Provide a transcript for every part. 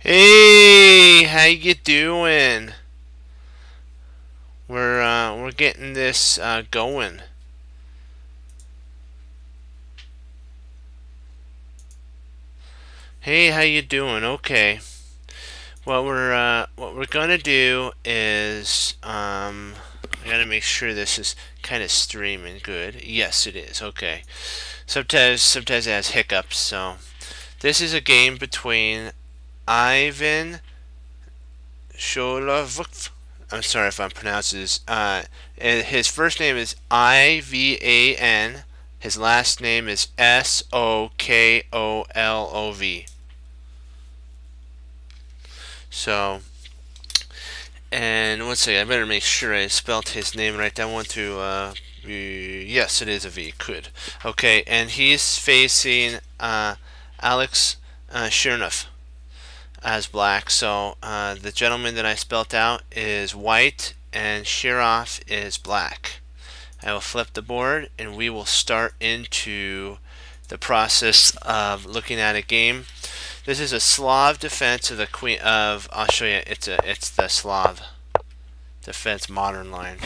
Hey, how you doing? We're getting this going. Hey, how you doing? Okay. What we're gonna do is I gotta make sure this is kind of streaming good. Yes, it is. Okay. Sometimes it has hiccups. So this is a game between Ivan Sholov. I'm sorry if I'm pronouncing this. And his first name is Ivan. His last name is Sokolov. So, and one second, I better make sure I spelled his name right. I want to. Yes, it is a V. Good. Okay, and he's facing Alex Chernoff as black. So the gentleman that I spelt out is white and Shirov is black. I will flip the board and we will start into the process of looking at a game. This is a Slav defense of the queen of. I'll show you. It's the Slav defense modern line.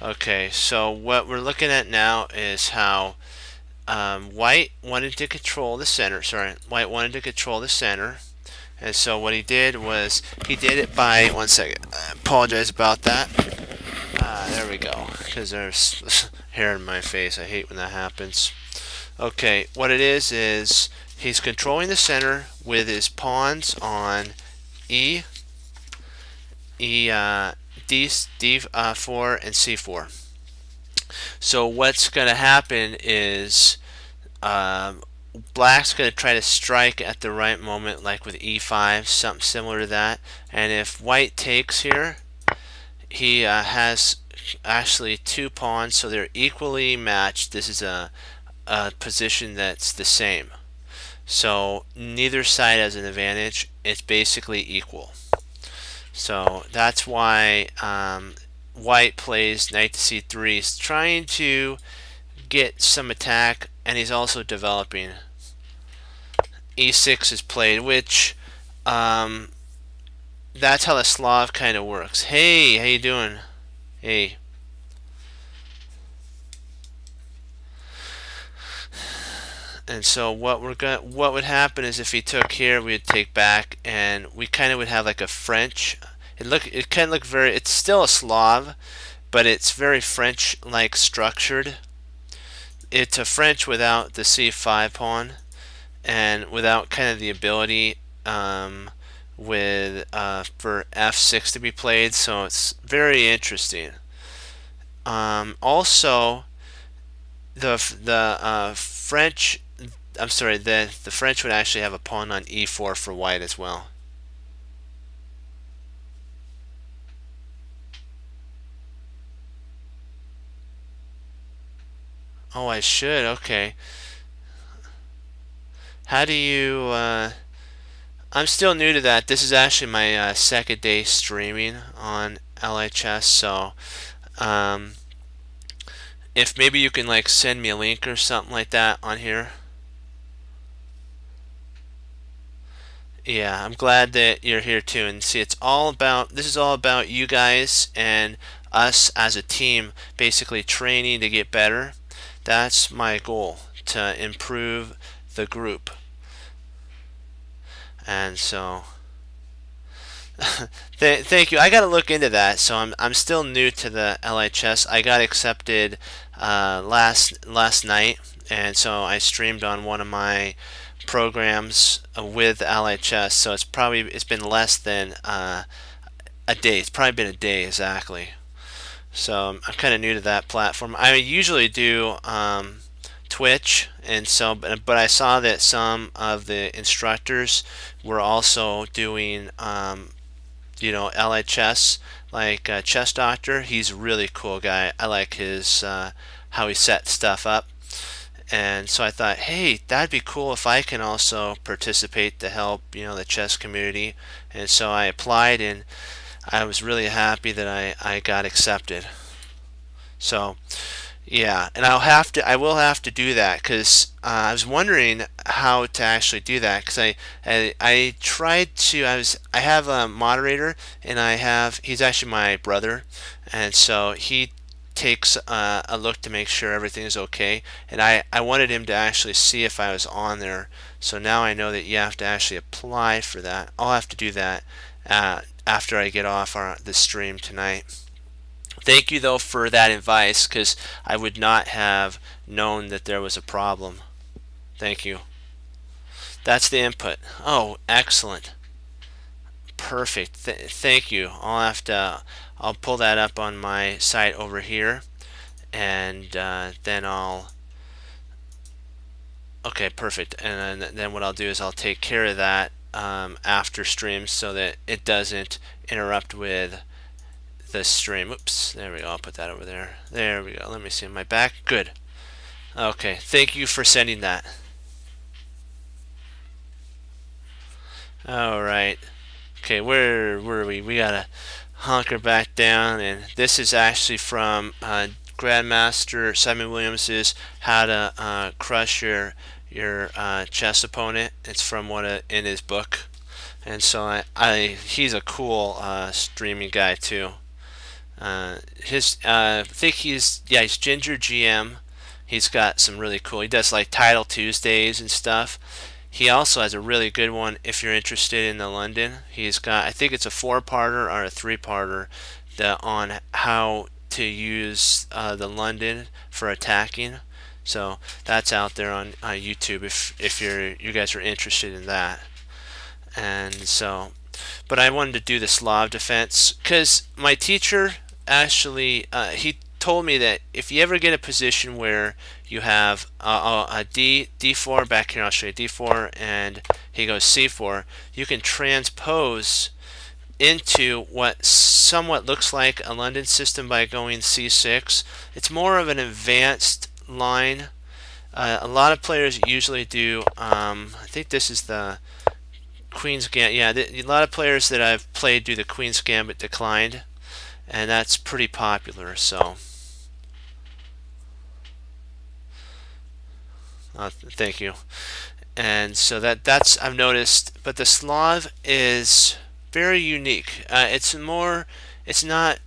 Okay, so what we're looking at now is how white wanted to control the center. Sorry, white wanted to control the center. And so what he did was he did it by one second. I apologize about that. There we go. Because there's hair in my face. I hate when that happens. Okay, what it is he's controlling the center with his pawns on E, D4, and C4. So what's going to happen is um, black's going to try to strike at the right moment, like with E5, something similar to that. And if white takes here, he has actually two pawns, so they're equally matched. This is a position that's the same. So neither side has an advantage. It's basically equal. So that's why white plays knight to c3. He's trying to get some attack, and he's also developing. E6 is played, which that's how the Slav kind of works. Hey, how you doing? Hey. And so what would happen is if he took here, we would take back, and we kind of would have like a French. It kind of look very. It's still a Slav, but it's very French-like structured. It's a French without the C5 pawn, and without kind of the ability with for F6 to be played. So it's very interesting. Also, the French. I'm sorry. The French would actually have a pawn on E4 for white as well. Oh, I should. Okay. How do you? I'm still new to that. This is actually my second day streaming on LHS, so um, if maybe you can like send me a link or something like that on here. Yeah, I'm glad that you're here too. And see, this is all about you guys and us as a team, basically training to get better. That's my goal, to improve the group. And so thank you. I got to look into that. So I'm still new to the LHS. I got accepted last night, and so I streamed on one of my programs with LHS. So it's been less than a day. It's probably been a day exactly. So I'm kind of new to that platform. I usually do Twitch, and so but I saw that some of the instructors were also doing LHS, like Chess Doctor. He's a really cool guy. I like his how he set stuff up. And so I thought, hey, that'd be cool if I can also participate to help, the chess community. And so I applied, and I was really happy that I got accepted. So Yeah, and I will have to do that because I was wondering how to actually do that because I tried to, I have a moderator and he's actually my brother, and so he takes a look to make sure everything is okay, and I wanted him to actually see if I was on there, so now I know that you have to actually apply for that. I'll have to do that after I get off the stream tonight. Thank you though for that advice because I would not have known that there was a problem. Thank you. That's the input. Oh, excellent. Perfect. Thank you. I'll pull that up on my site over here and then okay, perfect. And then what I'll do is I'll take care of that after stream so that it doesn't interrupt with the stream. Oops, there we go. I'll put that over there. There we go. Let me see. Am I back? Good. Okay, thank you for sending that. All right. Okay, where were we? We gotta hunker back down, and this is actually from Grandmaster Simon Williams's "How to Crush Your Chess Opponent." It's from in his book, and so he's a cool streaming guy too. I think he's Ginger GM. He's got some really cool. He does like Title Tuesdays and stuff. He also has a really good one if you're interested in the London. He's got, I think it's a 4-parter or a 3-parter on how to use the London for attacking. So that's out there on YouTube if you guys are interested in that. And so, but I wanted to do the Slav defense because my teacher actually he told me that if you ever get a position where you have a d4 back here, I'll show you d4, and he goes c4, you can transpose into what somewhat looks like a London system by going c6. It's more of an advanced line. A lot of players usually do. I think this is the Queen's Gambit. Yeah, a lot of players that I've played do the Queen's Gambit declined, and that's pretty popular. So, thank you. And so that's I've noticed, but the Slav is very unique. It's not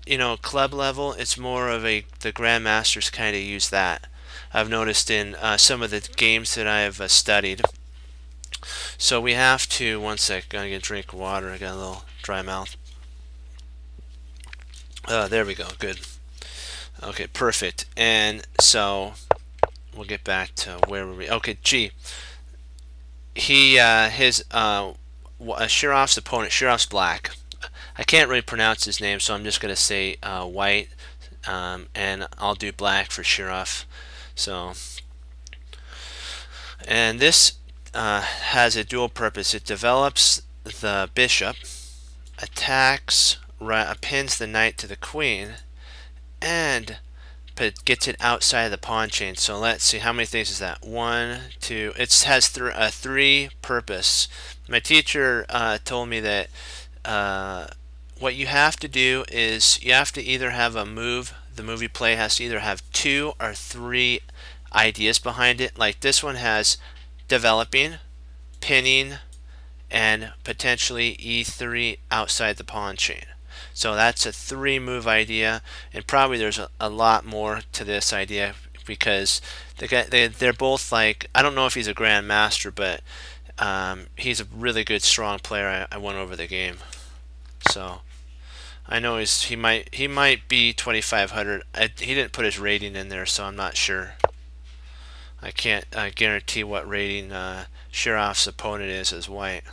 club level. It's more of the grandmasters kind of use that. I've noticed in some of the games that I have studied. So we have to, one sec, gotta get a drink of water. I got a little dry mouth. There we go, good. Okay, perfect. And so we'll get back to where were we? Okay, G. Shirov's opponent, Shirov's black. I can't really pronounce his name, so I'm just gonna say white, and I'll do black for Shirov. So, and this has a dual purpose. It develops the bishop, attacks, pins the knight to the queen, and gets it outside of the pawn chain. So let's see, how many things is that? 1, 2. It has a 3 purpose. My teacher told me that what you have to do is you have to either have a move. The move you play has to either have 2 or 3 ideas behind it. Like this one has developing, pinning, and potentially e3 outside the pawn chain. So that's a 3 move idea, and probably there's a lot more to this idea because they're both like, I don't know if he's a grandmaster, but he's a really good strong player. I went over the game, so I know he might be 2500. He didn't put his rating in there, so I'm not sure. I can't guarantee what rating Shirov's opponent is as white.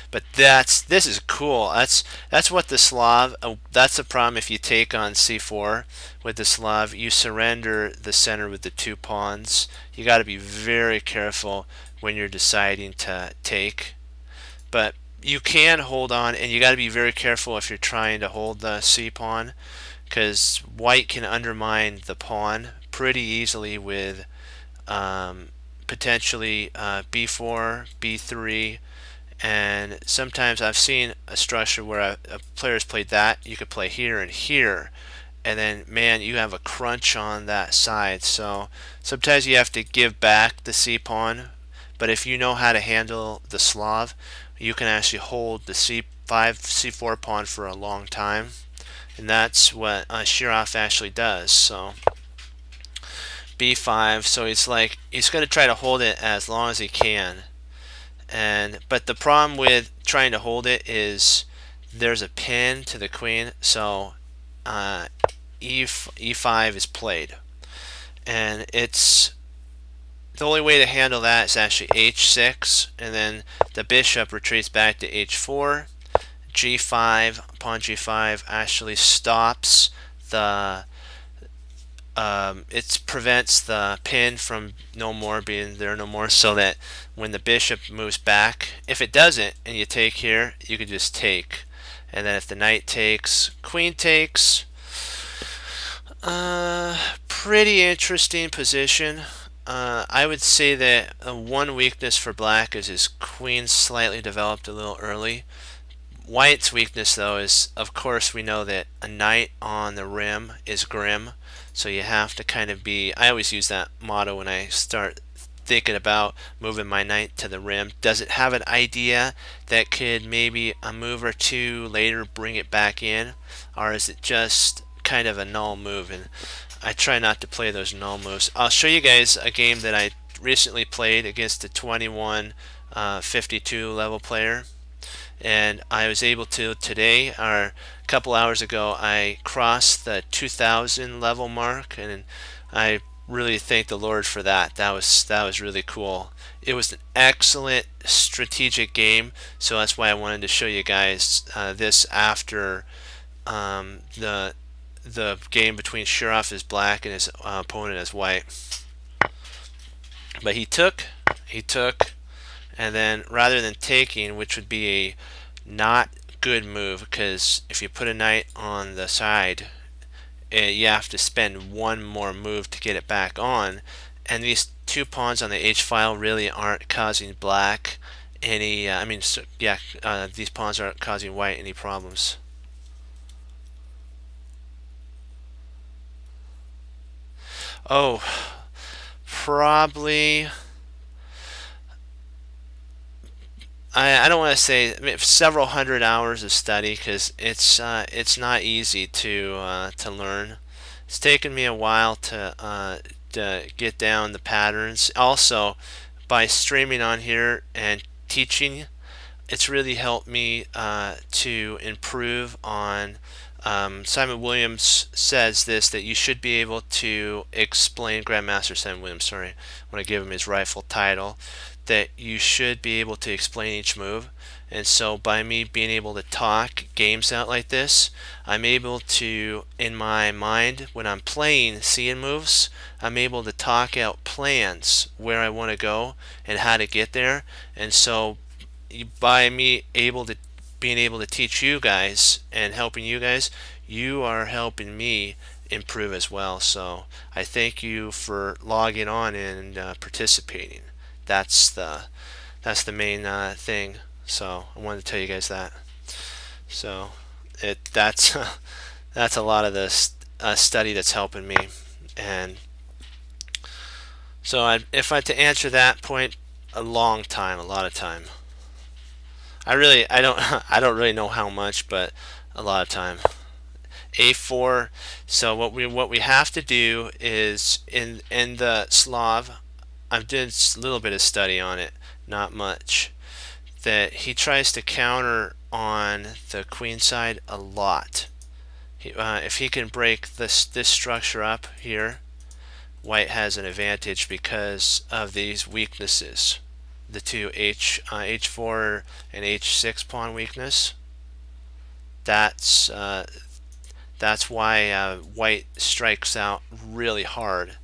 But this is cool. That's what the Slav. That's the problem if you take on c4 with the Slav. You surrender the center with the 2 pawns. You got to be very careful when you're deciding to take. But you can hold on, and you got to be very careful if you're trying to hold the c pawn, because white can undermine the pawn pretty easily with potentially b4, b3. And sometimes I've seen a structure where a player's played that. You could play here and here, and then man, you have a crunch on that side. So sometimes you have to give back the c pawn, but if you know how to handle the Slav, you can actually hold the c5 c4 pawn for a long time, and that's what Shirov actually does. So b5, so it's like he's going to try to hold it as long as he can. But the problem with trying to hold it is there's a pin to the queen, so e5 is played, and it's the only way to handle that is actually h6, and then the bishop retreats back to h4. g5, pawn g5 actually stops the it prevents the pin from being there no more, so that when the bishop moves back, if it doesn't and you take here, you could just take, and then if the knight takes, queen takes. Pretty interesting position. I would say that one weakness for black is his queen slightly developed a little early. White's weakness, though, is, of course, we know that a knight on the rim is grim, so you have to kind of be, I always use that motto when I start thinking about moving my knight to the rim. Does it have an idea that could maybe a move or two later bring it back in, or is it just kind of a null move? And I try not to play those null moves. I'll show you guys a game that I recently played against a 21 52 level player, and I was able to today, or a couple hours ago, I crossed the 2000 level mark, and I really thank the Lord for that. That was really cool. It was an excellent strategic game, so that's why I wanted to show you guys this after the game between Shirov as black and his opponent as white. But he took, and then rather than taking, which would be a not good move, because if you put a knight on the side, you have to spend one more move to get it back on, and these two pawns on the H file really aren't causing black any these pawns aren't causing white any problems. Oh, probably. I don't want to say, I mean, several hundred hours of study, because it's not easy to learn. It's taken me a while to get down the patterns. Also, by streaming on here and teaching, it's really helped me to improve on. Simon Williams says this, that you should be able to explain, Grandmaster Simon Williams, sorry, when I give him his rightful title, that you should be able to explain each move. And so by me being able to talk games out like this, I'm able to, in my mind, when I'm playing seeing moves, I'm able to talk out plans where I want to go and how to get there. And so by me being able to teach you guys and helping you guys, you are helping me improve as well. So I thank you for logging on and participating. That's the main thing. So I wanted to tell you guys that. So that's that's a lot of the study that's helping me. And so if I had to answer that point, a lot of time. I don't really know how much, but a lot of time. A4. So what we have to do is in the Slav, I've did a little bit of study on it, not much, that he tries to counter on the queen side a lot. If he can break this structure up here, white has an advantage because of these weaknesses. The two H4 and H6 pawn weakness. That's why white strikes out really hard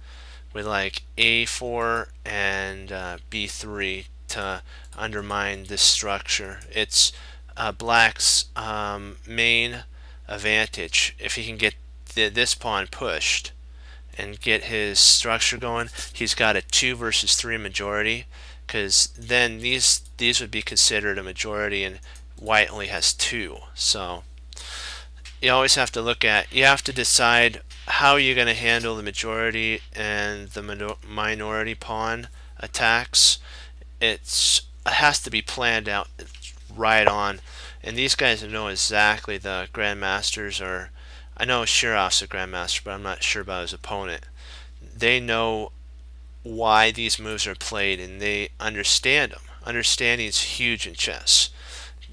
with like A4 and B3 to undermine this structure. It's black's main advantage. If he can get this pawn pushed and get his structure going, he's got a 2 versus 3 majority, because then these would be considered a majority and white only has 2. So you always have to look at, you have to decide how you're going to handle the majority and the minority pawn attacks. It has to be planned out right on. And these guys know exactly, the grandmasters, or I know Shirov's a grandmaster, but I'm not sure about his opponent. They know why these moves are played, and they understand them. Understanding is huge in chess.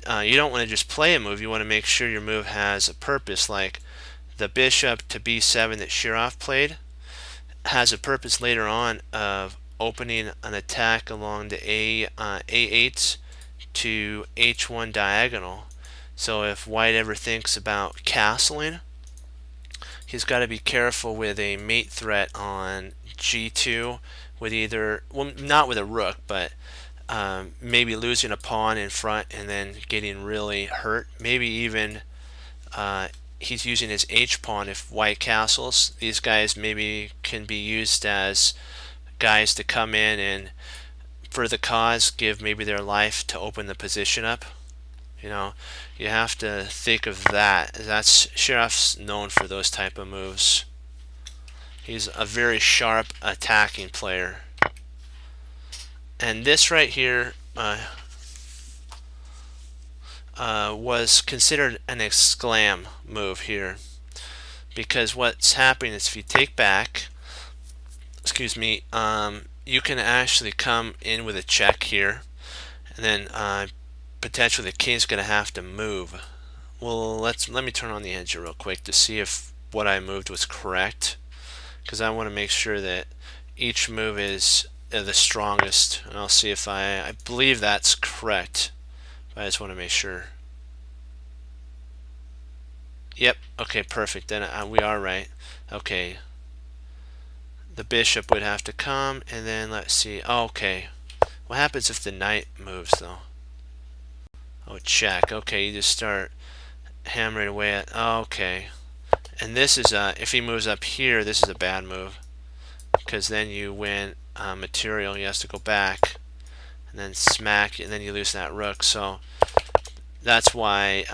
You don't want to just play a move. You want to make sure your move has a purpose, like the bishop to b7 that Shirov played has a purpose later on of opening an attack along the a8 to h1 diagonal. So if white ever thinks about castling, he's got to be careful with a mate threat on g2 with either, well, not with a rook, but maybe losing a pawn in front and then getting really hurt. Maybe even he's using his h-pawn if white castles. These guys maybe can be used as guys to come in and, for the cause, give maybe their life to open the position up. You know, you have to think of that. That's, Shirov's known for those type of moves. He's a very sharp attacking player. And this right here was considered an exclam move here, because what's happening is if you take back, excuse me, you can actually come in with a check here, and then potentially the king's going to have to move. Well, let me turn on the engine real quick to see if what I moved was correct, because I want to make sure that each move is the strongest, and I'll see if I believe that's correct. I just want to make sure. Yep, okay, perfect. Then we are right. Okay. The bishop would have to come, and then let's see. Oh, okay. What happens if the knight moves, though? Oh, check. Okay, you just start hammering away at. Oh, okay. And this is, if he moves up here, this is a bad move, because then you win material. He has to go back, and then smack, and then you lose that rook. So that's why,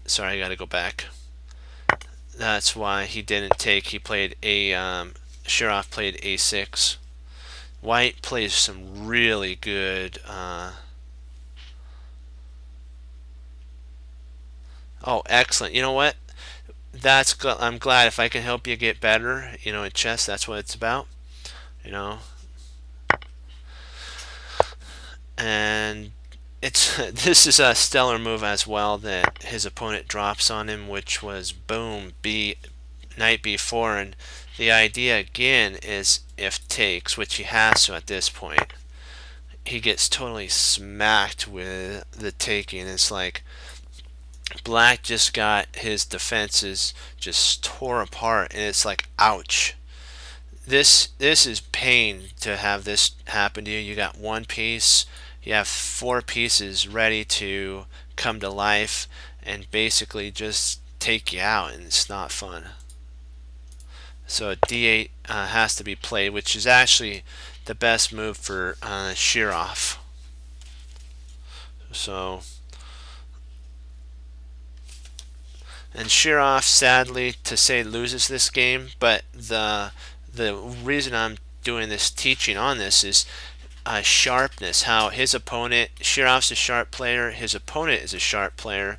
sorry, I gotta go back. That's why he didn't take. He played Shirov played a6. White plays some really good. Oh, excellent. You know what? I'm glad if I can help you get better. You know, in chess, that's what it's about. You know, and it's this is a stellar move as well that his opponent drops on him, which was boom, knight b4, and the idea again is if takes, which he has to at this point, he gets totally smacked with the taking. It's like black just got his defenses just tore apart, and it's like, ouch. This is pain to have this happen to you. You got one piece, you have four pieces ready to come to life and basically just take you out, and it's not fun. So d8 has to be played, which is actually the best move for Shirov. So, and Shirov, sadly to say, loses this game, but the reason I'm doing this teaching on this is sharpness. How his opponent, Shirov's a sharp player, his opponent is a sharp player,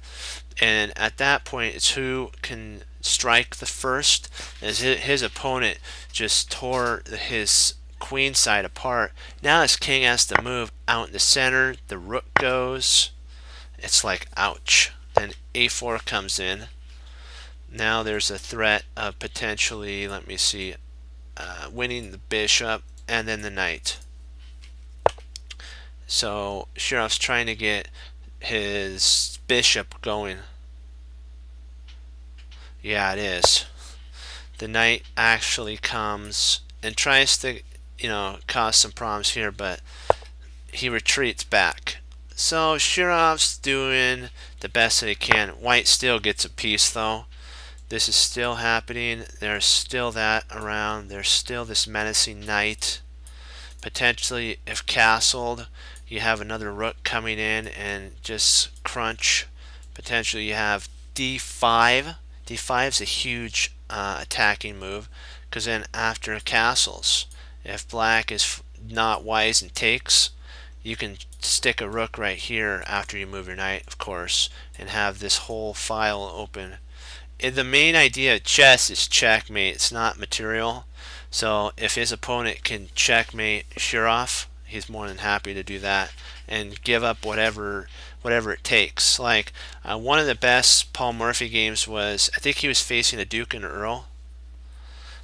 and at that point it's who can strike the first, as his opponent just tore his queen side apart. Now his king has to move out in the center, the rook goes, it's like, ouch. Then a4 comes in. Now there's a threat of potentially, let me see, winning the bishop and then the knight. So Shirov's trying to get his bishop going. Yeah, it is. The knight actually comes and tries to, you know, cause some problems here, but he retreats back. So Shirov's doing the best that he can. White still gets a piece, though. This is still happening. There's still that around. There's still this menacing knight. Potentially, if castled, you have another rook coming in and just crunch. Potentially, you have d5. d5 is a huge attacking move, because then after castles, if black is not wise and takes, you can stick a rook right here after you move your knight, of course, and have this whole file open. The main idea of chess is checkmate. It's not material. So if his opponent can checkmate Shirov, he's more than happy to do that and give up whatever it takes. Like one of the best Paul Morphy games was, I think he was facing a Duke and Earl.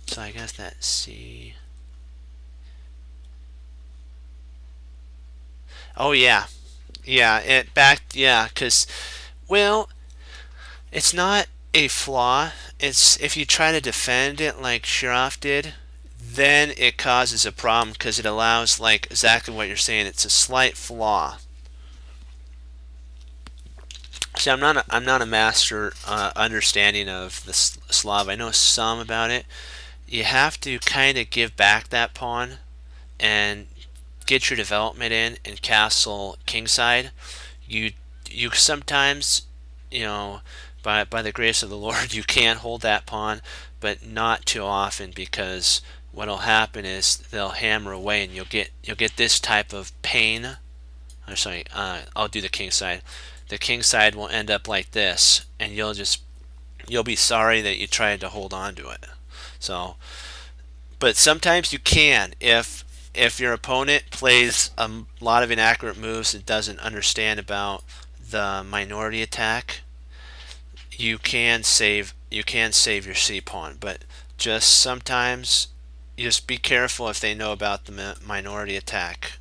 So I guess that's C. Oh yeah, because well, it's not a flaw. It's if you try to defend it like Shirov did, then it causes a problem because it allows, like exactly what you're saying. It's a slight flaw. See, I'm not a master understanding of the Slav. I know some about it. You have to kind of give back that pawn and get your development in and castle kingside. You sometimes, you know, by the grace of the Lord, you can hold that pawn, but not too often, because what'll happen is they'll hammer away and you'll get this type of pain. I'm sorry, I'll do the king side. The king side will end up like this, and you'll be sorry that you tried to hold on to it. So, but sometimes you can if your opponent plays a lot of inaccurate moves and doesn't understand about the minority attack. You can save your C pawn, but just sometimes just be careful if they know about the minority attack.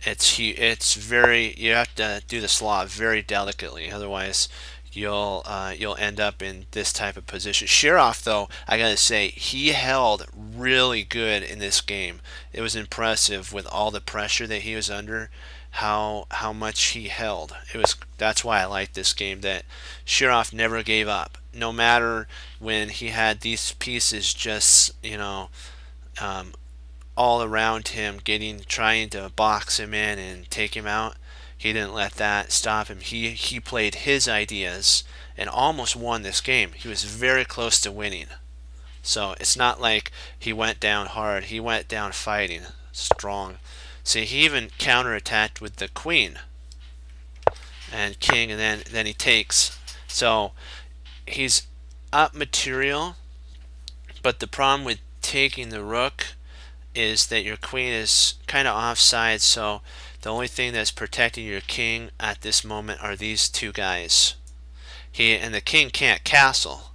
It's very, you have to do the Slav very delicately, otherwise you'll end up in this type of position. Shirov, though, I gotta say, he held really good in this game. It was impressive with all the pressure that he was under, how much he held. That's why I like this game, that Shirov never gave up, no matter when he had these pieces just all around him, trying to box him in and take him out. He didn't let that stop him. He played his ideas and almost won this game. He was very close to winning. So it's not like he went down hard. He went down fighting strong. See, he even counterattacked with the queen and king, and then he takes. So he's up material, but the problem with taking the rook is that your queen is kind of offside, so the only thing that's protecting your king at this moment are these two guys. And the king can't castle.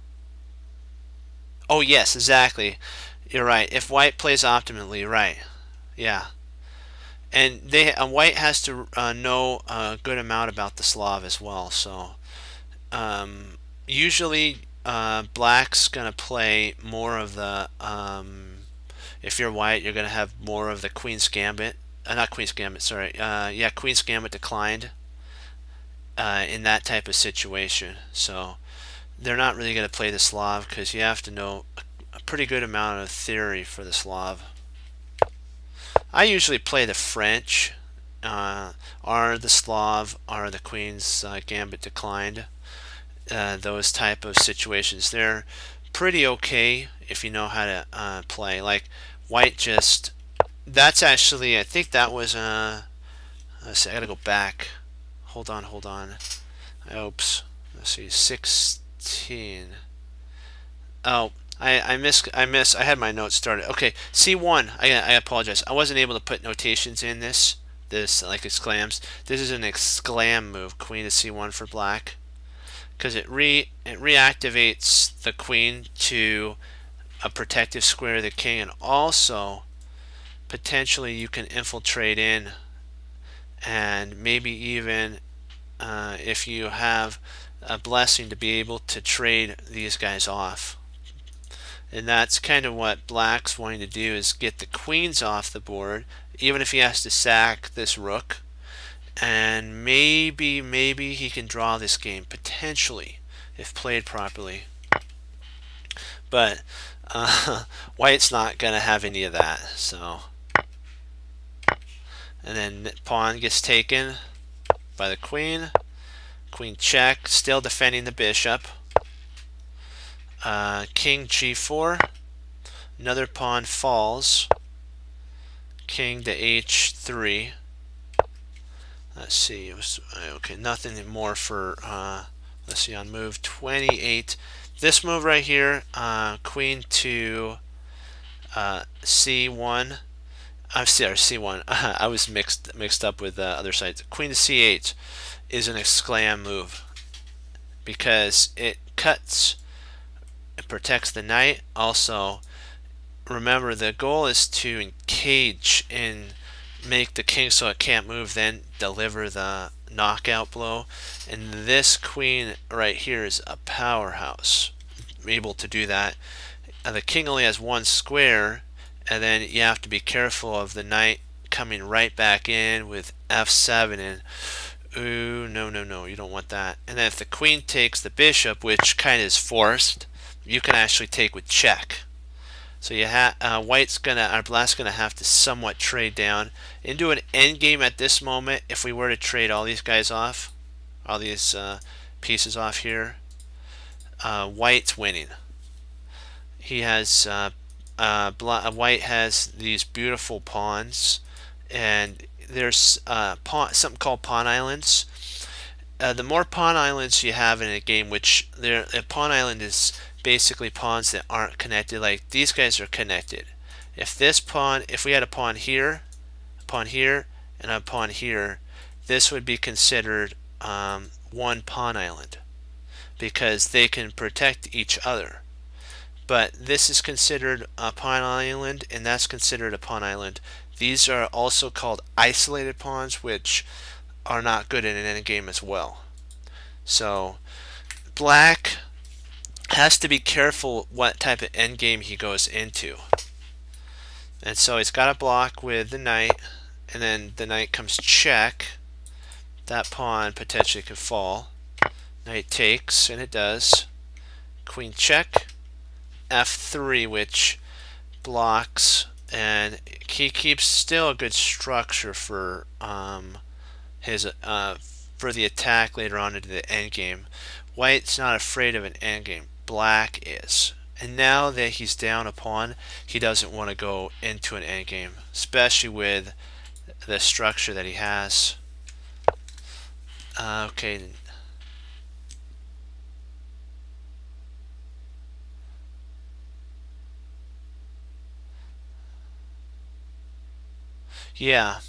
Oh yes, exactly. You're right. If white plays optimally, right? Yeah. And white has to know a good amount about the Slav as well. So usually black's gonna play more of the if you're white, you're going to have more of the Queen's Gambit. Not Queen's Gambit, sorry. Yeah, Queen's Gambit declined in that type of situation. So they're not really going to play the Slav, because you have to know a pretty good amount of theory for the Slav. I usually play the French. Are the Slav, are the Queen's Gambit declined? Those type of situations. They're pretty okay if you know how to play. Like white that's actually, I think that was let's see, I gotta go back. Hold on. Oops. Let's see, 16. Oh, I had my notes started. Okay, C1. I apologize. I wasn't able to put notations in this like exclams. This is an exclam move. Queen to C1 for black, because it reactivates the queen to a protective square of the king, and also potentially you can infiltrate in, and maybe even if you have a blessing, to be able to trade these guys off. And that's kind of what black's wanting to do, is get the queens off the board, even if he has to sack this rook. And maybe he can draw this game, potentially, if played properly. But white's not going to have any of that. So, and then pawn gets taken by the queen. Queen check, still defending the bishop. King g4, another pawn falls, king to h3. Let's see, it was okay, nothing more for let's see, on move 28. This move right here, queen to c1. I'm sorry, c1. I was mixed up with the other sides. Queen to c8 is an exclam move because it cuts, it protects the knight. Also, remember the goal is to encage and make the king so it can't move, then deliver the knockout blow. And this queen right here is a powerhouse, able to do that. The king only has one square, and then you have to be careful of the knight coming right back in with f7, and ooh, no, you don't want that. And then if the queen takes the bishop, which kind of is forced, you can actually take with check. So you white's gonna, or black's gonna have to somewhat trade down into an endgame at this moment. If we were to trade all these guys off, all these pieces off here, white's winning. He has white has these beautiful pawns, and there's something called pawn islands. The more pawn islands you have in a game, which a pawn island is basically pawns that aren't connected. Like these guys are connected. If we had a pawn here, and a pawn here, this would be considered one pawn island because they can protect each other. But this is considered a pawn island, and that's considered a pawn island. These are also called isolated pawns, which are not good in an endgame as well. So black has to be careful what type of endgame he goes into. And so he's got a block with the knight, and then the knight comes check. That pawn potentially could fall. Knight takes, and it does. Queen check. f3, which blocks, and he keeps still a good structure for his for the attack later on into the endgame. White's not afraid of an endgame. Black is. And now that he's down a pawn, he doesn't want to go into an endgame, especially with the structure that he has. Okay. Yeah.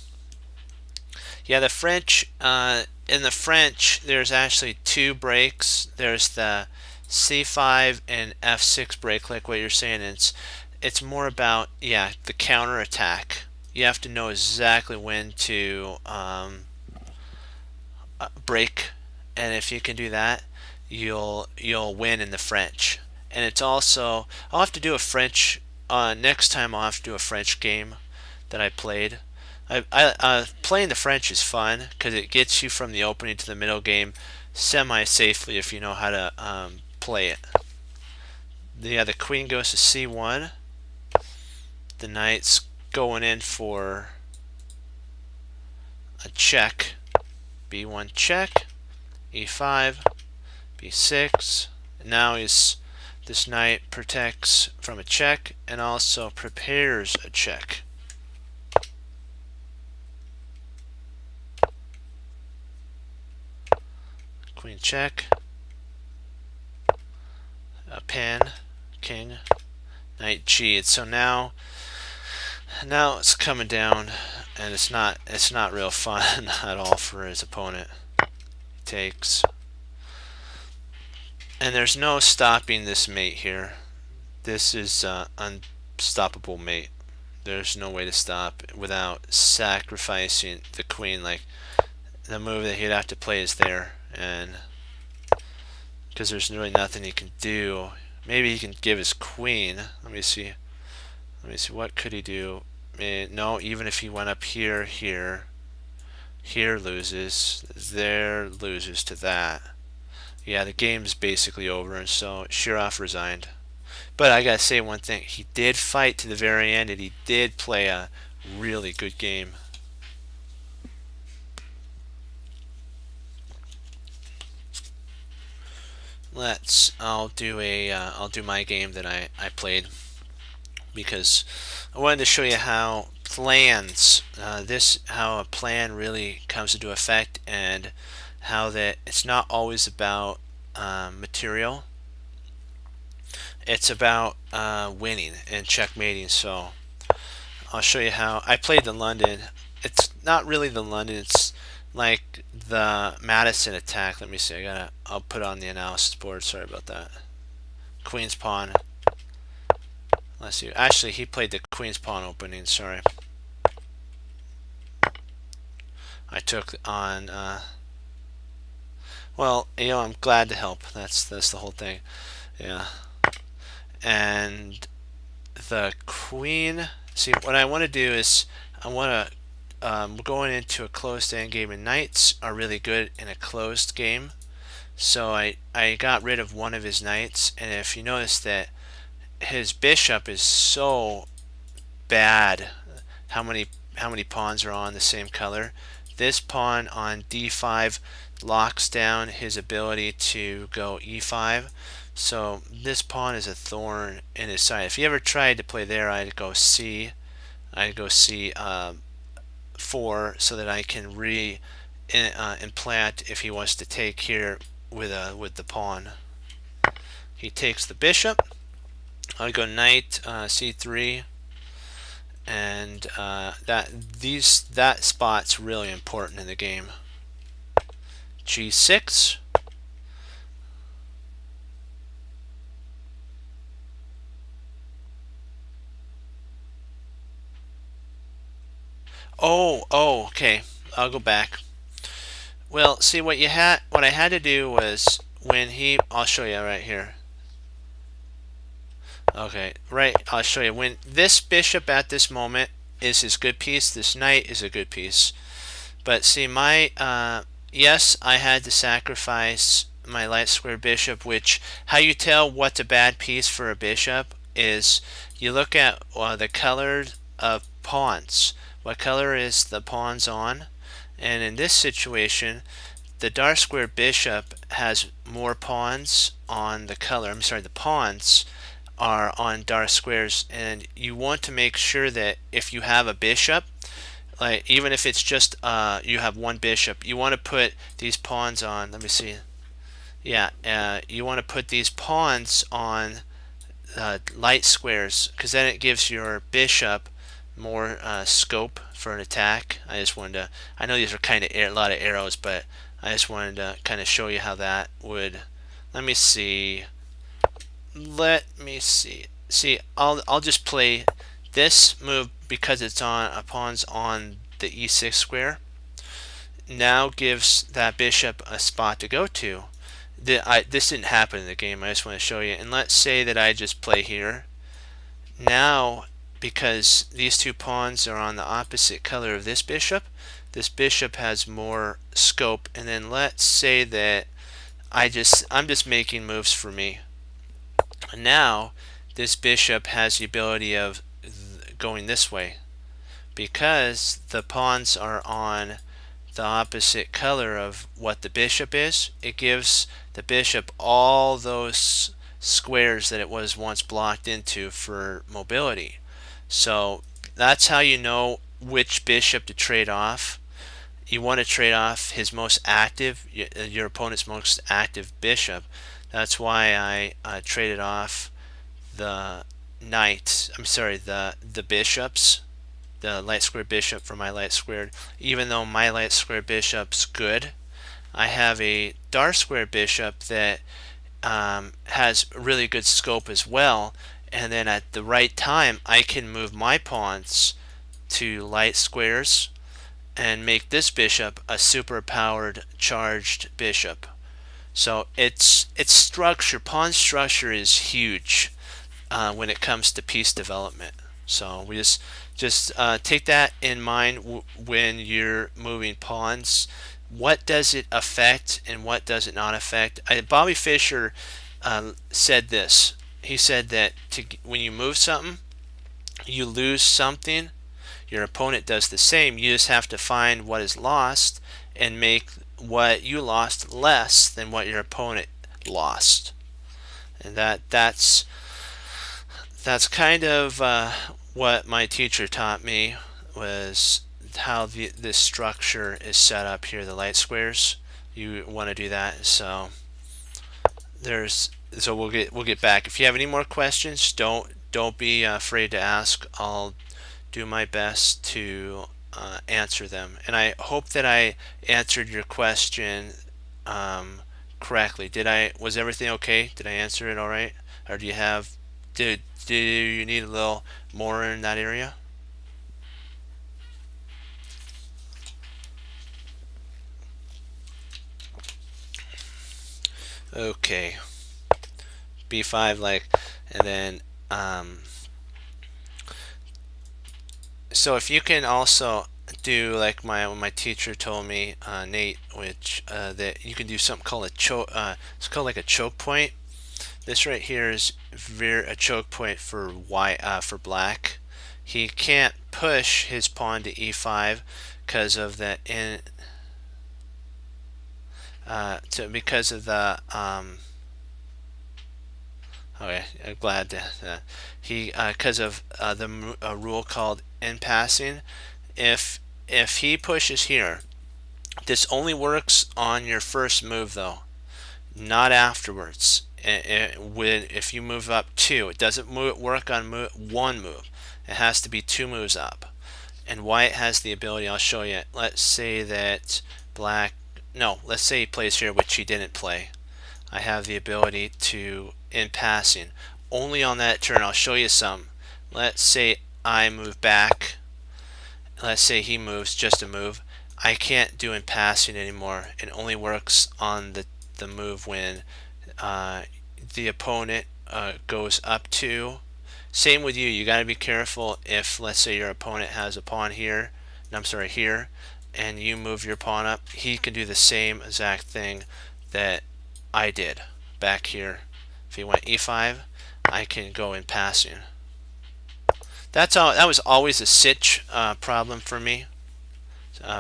Yeah, the French, in the French, there's actually two breaks. There's the C5 and F6 break, like what you're saying. It's more about, yeah, the counter attack. You have to know exactly when to break, and if you can do that, you'll win in the French. And it's also, I'll have to do a French next time. I'll have to do a French game that I played. Playing the French is fun because it gets you from the opening to the middle game semi-safely if you know how to play it. The queen goes to c1. The knight's going in for a check. b1 check. e5. b6. And now this knight protects from a check and also prepares a check. Queen check, a pen, king, knight g. So now it's coming down, and it's not real fun at all for his opponent. He takes, and there's no stopping this mate here. This is unstoppable mate. There's no way to stop without sacrificing the queen. Like the move that he'd have to play is there. And because there's really nothing he can do. Maybe he can give his queen. Let me see what could he do. No, even if he went up here loses, there loses to that. Yeah, the game's basically over, and so Shirov resigned. But I gotta say one thing, he did fight to the very end, and he did play a really good game. I'll do my game that I played, because I wanted to show you how plans, how a plan really comes into effect, and how that it's not always about material. It's about winning and checkmating. So I'll show you how I played the London. It's not really the London. It's like the Madison attack. Let me see. I'll put on the analysis board. Sorry about that. Queen's pawn. Let's see. Actually, he played the Queen's pawn opening. Sorry. I took on. Well, I'm glad to help. That's the whole thing. Yeah. And the queen. See, what I want to do is we're going into a closed endgame, and knights are really good in a closed game. So I got rid of one of his knights, and if you notice that his bishop is so bad, how many pawns are on the same color? This pawn on d5 locks down his ability to go e5. So this pawn is a thorn in his side. If you ever tried to play there, I'd go c4 so that I can implant if he wants to take here with the pawn. He takes the bishop. I'll go knight c3, and that spot's really important in the game. g6. Oh, okay. I'll go back. Well, see what I had to do was I'll show you right here. Okay, right. I'll show you when this bishop at this moment is his good piece. This knight is a good piece. But see, yes, I had to sacrifice my light square bishop. Which, how you tell what's a bad piece for a bishop is you look at the color of pawns. What color is the pawns on? And in this situation, the dark square bishop has more pawns on the color. I'm sorry, the pawns are on dark squares, and you want to make sure that if you have a bishop, like even if it's just you have one bishop, you want to put these pawns on. Let me see. Yeah, you want to put these pawns on light squares, because then it gives your bishop more scope for an attack. I know these are kind of a lot of arrows, but I just wanted to kind of show you how that would. Let me see. See, I'll just play this move because it's on a pawn's on the e6 square. Now gives that bishop a spot to go to. This didn't happen in the game. I just want to show you. And let's say that I just play here. Now, because these two pawns are on the opposite color of this bishop has more scope. And then let's say that I'm just making moves for me. Now this bishop has the ability of going this way, because the pawns are on the opposite color of what the bishop is. It gives the bishop all those squares that it was once blocked into for mobility. So that's how you know which bishop to trade off. You want to trade off his most active, your opponent's most active bishop. That's why I traded off the knights. I'm sorry, the bishops, the light squared bishop for my light squared. Even though my light squared bishop's good, I have a dark squared bishop that has really good scope as well. And then at the right time, I can move my pawns to light squares and make this bishop a super powered charged bishop. So its structure, pawn structure, is huge when it comes to piece development. So we just take that in mind when you're moving pawns. What does it affect and what does it not affect? Bobby Fischer said this. He said that when you move something, you lose something. Your opponent does the same. You just have to find what is lost and make what you lost less than what your opponent lost. And that's kind of what my teacher taught me, was how this structure is set up here, the light squares. You want to do that. So we'll get back. If you have any more questions, don't be afraid to ask. I'll do my best to answer them. And I hope that I answered your question correctly. Was everything okay? Did I answer it all right? Or do you need a little more in that area? Okay. B5, and then so if you can also do like my teacher told me, Nate, which that you can do something called a choke. It's called like a choke point. This right here is a choke point for for black. He can't push his pawn to e5 because of the because of the okay, I'm glad that he because of the rule called in passing. If he pushes here, this only works on your first move though, not afterwards. If you move up two, it doesn't work on one move. It has to be two moves up. And white has the ability, I'll show you. Let's say that let's say he plays here, which he didn't play. I have the ability to, in passing, only on that turn. I'll show you some. Let's say I move back. Let's say he moves just a move. I can't do in passing anymore. It only works on the move when the opponent goes up two. Same with you. You got to be careful if, let's say, your opponent has a pawn here. I'm sorry, here, and you move your pawn up. He can do the same exact thing that I did back here. If he went e5, I can go in passing. That was always a sitch problem for me.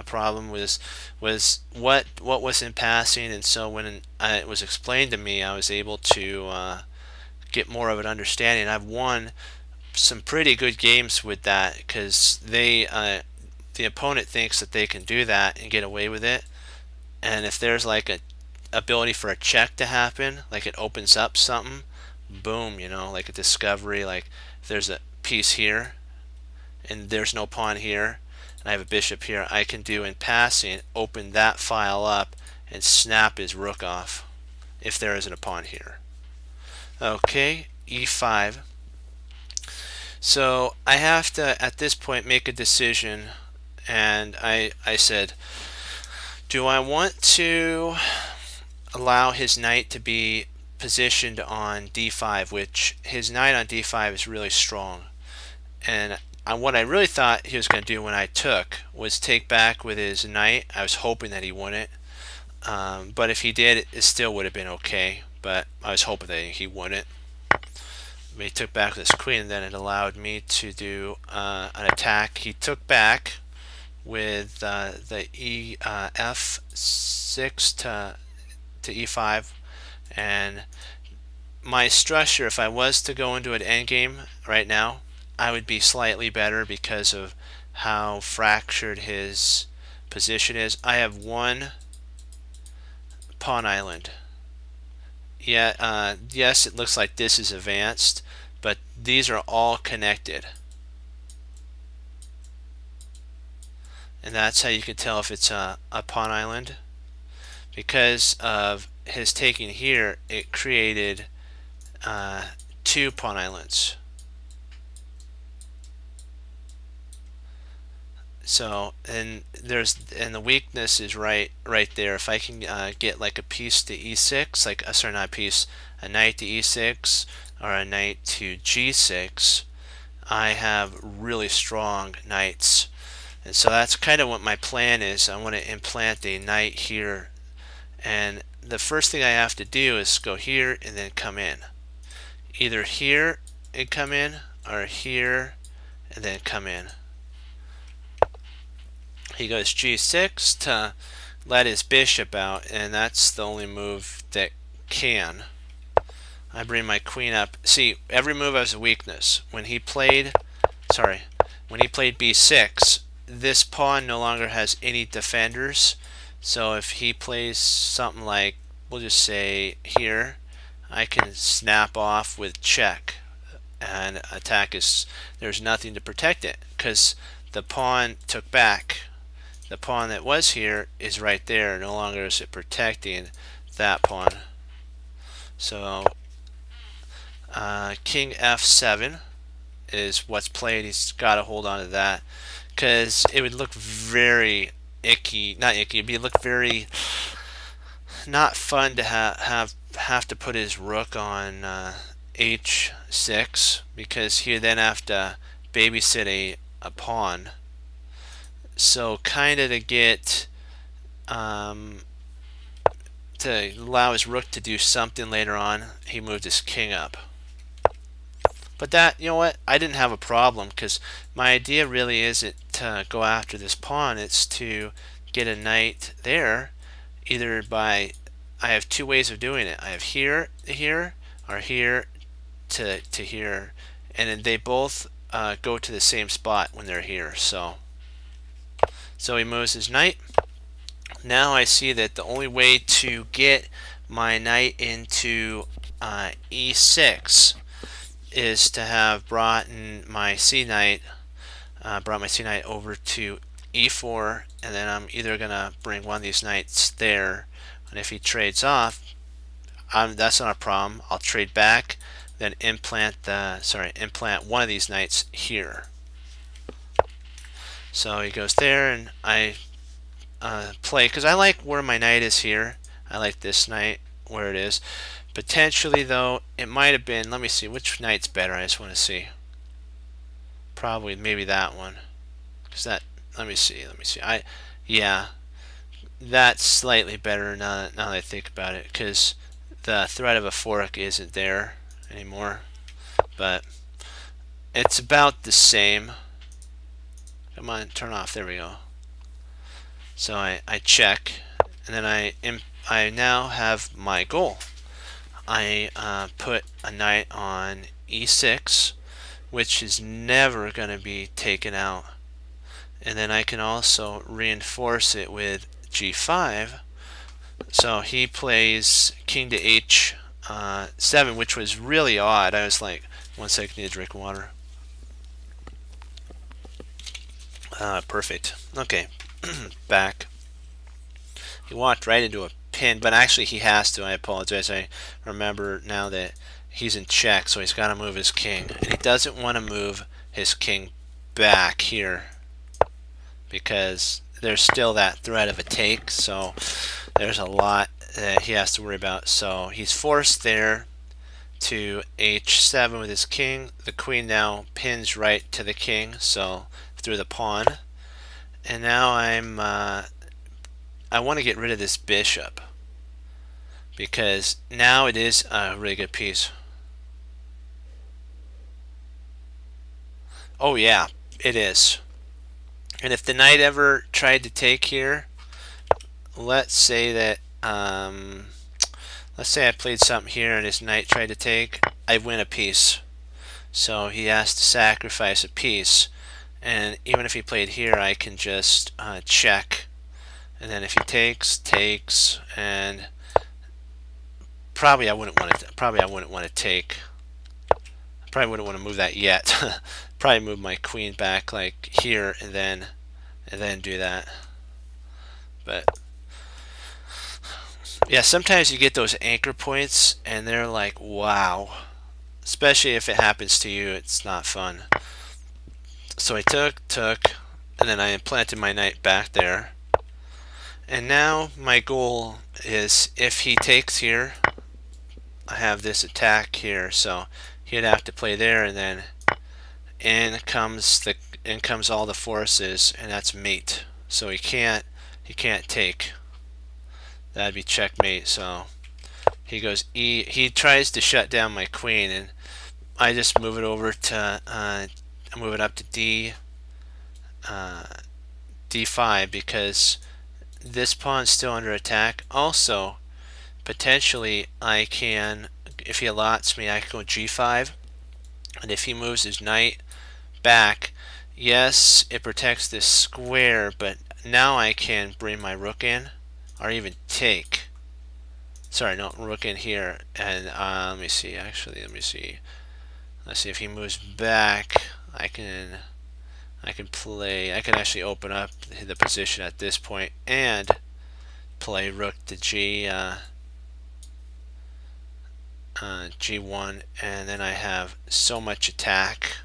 Problem was what was in passing, and so when it was explained to me, I was able to get more of an understanding. I've won some pretty good games with that because the opponent thinks that they can do that and get away with it, and if there's like a ability for a check to happen, like it opens up something, boom, like a discovery, like if there's a piece here and there's no pawn here and I have a bishop here, I can do in passing, open that file up and snap his rook off if there isn't a pawn here. Okay, e5. So I have to at this point make a decision, and I said, do I want to allow his knight to be positioned on d5, which his knight on d5 is really strong, and what I really thought he was going to do when I took was take back with his knight. I was hoping that he wouldn't, but if he did, it still would have been okay, but I was hoping that he wouldn't. He took back with his queen, and then it allowed me to do an attack. He took back with the f6 to e5, and my structure, if I was to go into an endgame right now, I would be slightly better because of how fractured his position is. I have one pawn island. Yeah, yes, it looks like this is advanced, but these are all connected. And that's how you can tell if it's a pawn island. Because of his taking here, it created two pawn islands. So, and the weakness is right there. If I can get like a piece to e6, like sorry, not a piece, a knight to e6 or a knight to g6, I have really strong knights. And so that's kind of what my plan is. I want to implant a knight here, and the first thing I have to do is go here and then come in. Either here and come in, or here and then come in. He goes g6 to let his bishop out, and that's the only move that can. I bring my queen up. See, every move has a weakness. When he played b6, this pawn no longer has any defenders. So if he plays something like, we'll just say here, I can snap off with check and attack is, there's nothing to protect it because the pawn took back. The pawn that was here is right there. No longer is it protecting that pawn. So king f7 is what's played. He's got to hold on to that because it would look very icky. Not icky. It'd look very not fun to have to put his rook on h6 because he would then have to babysit a pawn. So kind of to get to allow his rook to do something later on, he moved his king up. But that, you know what, I didn't have a problem because my idea really isn't to go after this pawn. It's to get a knight there, either by, I have two ways of doing it. I have here to here, or here to here, and then they both go to the same spot when they're here. So he moves his knight. Now I see that the only way to get my knight into e6 is to have brought my c knight over to e4, and then I'm either gonna bring one of these knights there, and if he trades off, that's not a problem. I'll trade back, then implant one of these knights here. So he goes there, and I play because I like where my knight is here. I like this knight where it is. Potentially though, it might have been, let me see which knight's better. I just want to see. Probably maybe that one. Cause that, let me see. Yeah, that's slightly better now that I think about it, because the threat of a fork isn't there anymore. But it's about the same. Come on, turn off. There we go. So I check, and then I now have my goal. I put a knight on e6, which is never going to be taken out, and then I can also reinforce it with g5. So he plays king to h7, which was really odd. I was like, 1 second, need to drink water. Perfect. Okay. Back. He walked right into a pin, but actually he has to. I apologize. I remember now that he's in check, so he's got to move his king, and he doesn't want to move his king back here because there's still that threat of a take, so there's a lot that he has to worry about. So he's forced there to h7 with his king. The queen now pins right to the king, so through the pawn. And now I want to get rid of this bishop because now it is a really good piece. Oh yeah, it is. And if the knight ever tried to take here, let's say that let's say I played something here and his knight tried to take, I win a piece. So he has to sacrifice a piece, and even if he played here, I can just check, and then if he takes, and probably I wouldn't want to take. I probably wouldn't want to move that yet. Probably move my queen back like here, and then do that. But yeah, sometimes you get those anchor points, and they're like, wow. Especially if it happens to you, it's not fun. So I took, and then I implanted my knight back there. And now my goal is, if he takes here, I have this attack here, so he'd have to play there, and then in comes all the forces, and that's mate. So he can't take. That'd be checkmate. So he goes E. He tries to shut down my queen, and I just move it over to move it up to D5 because this pawn's still under attack. Also, potentially I can, if he allots me, I can go g5, and if he moves his knight back, yes, it protects this square, but now I can bring my rook in, or even take. Sorry, no, rook in here, and let me see. Actually, let me see. Let's see if he moves back. I can play. I can actually open up the position at this point and play rook to g1, and then I have so much attack.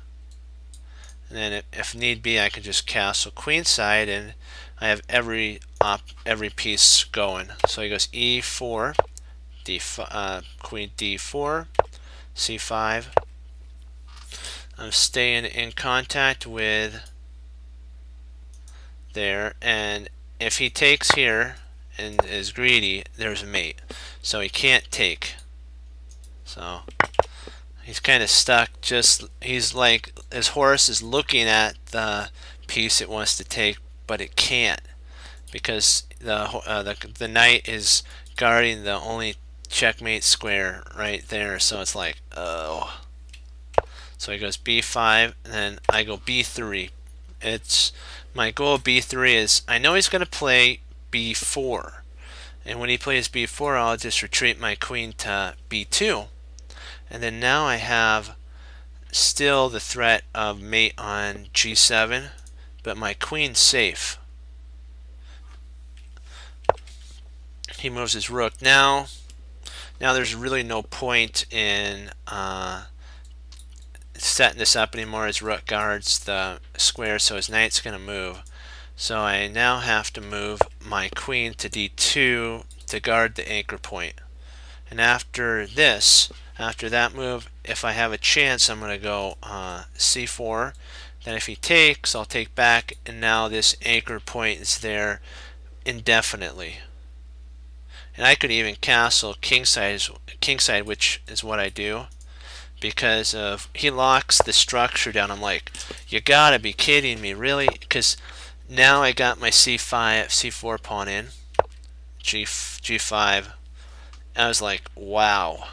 And then if need be, I can just castle queenside, and I have every piece going. So he goes e4, queen d4, c5. I'm staying in contact with there, and if he takes here and is greedy, there's a mate. So he can't take. So he's kind of stuck. He's like, his horse is looking at the piece it wants to take, but it can't, because the knight is guarding the only checkmate square right there. So it's like, oh. So he goes b5, and then I go b3. It's my goal of b3 is, I know he's going to play b4, and when he plays b4, I'll just retreat my queen to b2. And then now I have still the threat of mate on g7, but my queen's safe. He moves his rook. Now there's really no point in setting this up anymore. His rook guards the square, so his knight's going to move. So I now have to move my queen to d2 to guard the anchor point. And after that move, if I have a chance, I'm going to go c4. Then if he takes, I'll take back, and now this anchor point is there indefinitely. And I could even castle kingside, which is what I do, because of he locks the structure down. I'm like, you gotta be kidding me, really? Because now I got my c4 pawn in, g5. I was like, wow.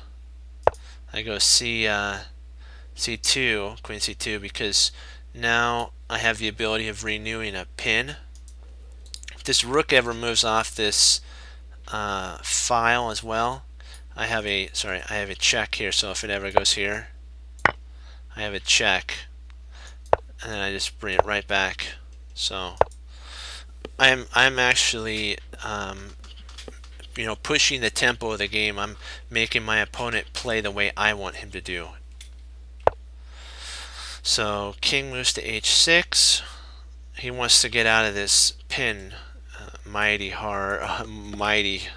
I go c2, queen c2, because now I have the ability of renewing a pin. If this rook ever moves off this file as well, I have a check here. So if it ever goes here, I have a check, and then I just bring it right back. So I'm actually pushing the tempo of the game. I'm making my opponent play the way I want him to do. So king moves to h6. He wants to get out of this pin mighty hard, mighty.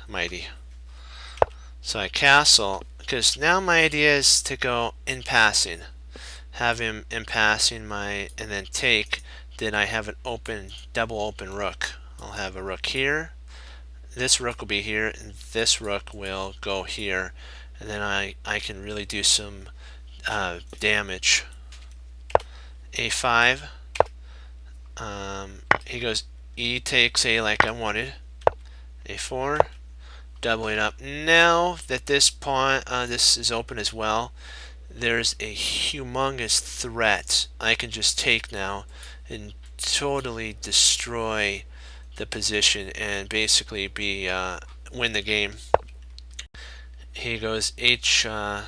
So I castle, because now my idea is to go in passing, have him in passing and then take. Then I have an double open rook. I'll have a rook here. This rook will be here, and this rook will go here, and then I can really do some damage. a5. He goes e takes a like I wanted. a4. Doubling up. Now that this pawn, this is open as well, there's a humongous threat. I can just take now and totally destroy the position and basically win the game. He goes h7.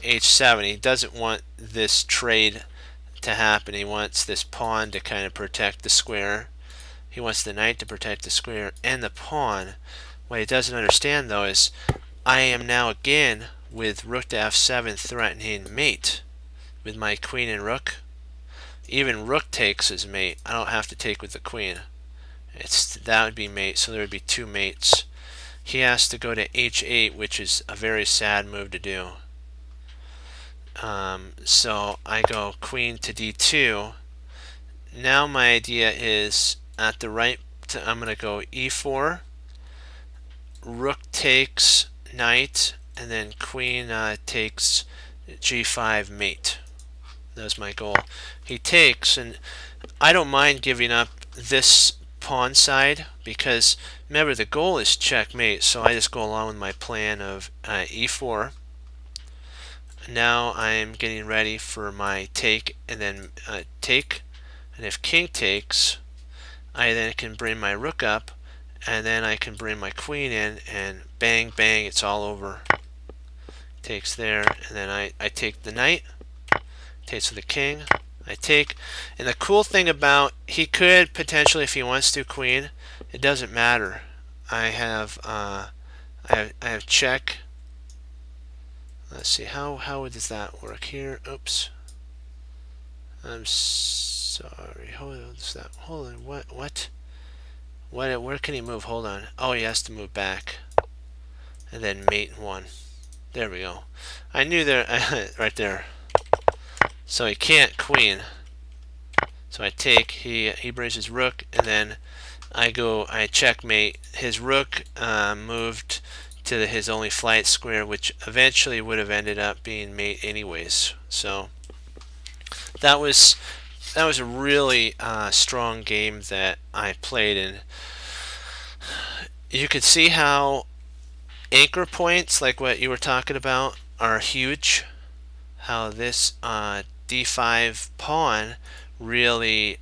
He doesn't want this trade to happen. He wants this pawn to kind of protect the square. He wants the knight to protect the square and the pawn. What he doesn't understand, though, is I am now again with rook to f7 threatening mate with my queen and rook. Even rook takes as mate. I don't have to take with the queen. That would be mate, so there would be two mates. He has to go to h8, which is a very sad move to do. So I go queen to d2. Now my idea is at the right, I'm going to go e4, rook takes knight, and then queen takes g5 mate. That was my goal. He takes, and I don't mind giving up this pawn side, because remember the goal is checkmate, so I just go along with my plan of e4. Now I'm getting ready for my take, and then take, and if king takes, I then can bring my rook up, and then I can bring my queen in, and bang bang, it's all over. Takes there, and then I take the knight, takes with the king, I take, and the cool thing about, he could potentially, if he wants to, queen, it doesn't matter. I have check. Let's see, how does that work here? Oops, I'm sorry. Hold on. What? Where can he move? Hold on. Oh, he has to move back, and then mate one. There we go. I knew there, right there. So he can't queen. So I take. He brings his rook, and then I checkmate. His rook moved to his only flight square, which eventually would have ended up being mate anyways. So that was a really strong game that I played, and you could see how anchor points, like what you were talking about, are huge. How this d5 pawn really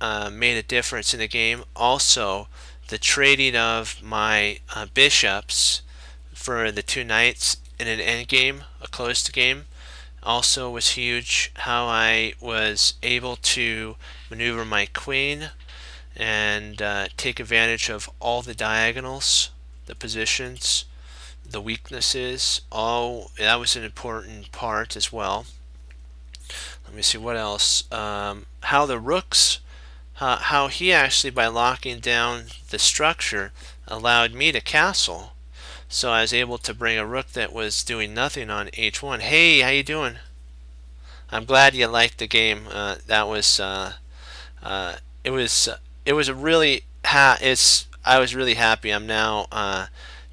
made a difference in the game. Also, the trading of my bishops for the two knights in an endgame, a closed game, also was huge. How I was able to maneuver my queen and take advantage of all the diagonals, the positions, the weaknesses. All that was an important part as well. Let me see what else. How the rooks, how he actually, by locking down the structure, allowed me to castle. So I was able to bring a rook that was doing nothing on h1. Hey, how you doing? I'm glad you liked the game. That was it was a really I was really happy. I'm now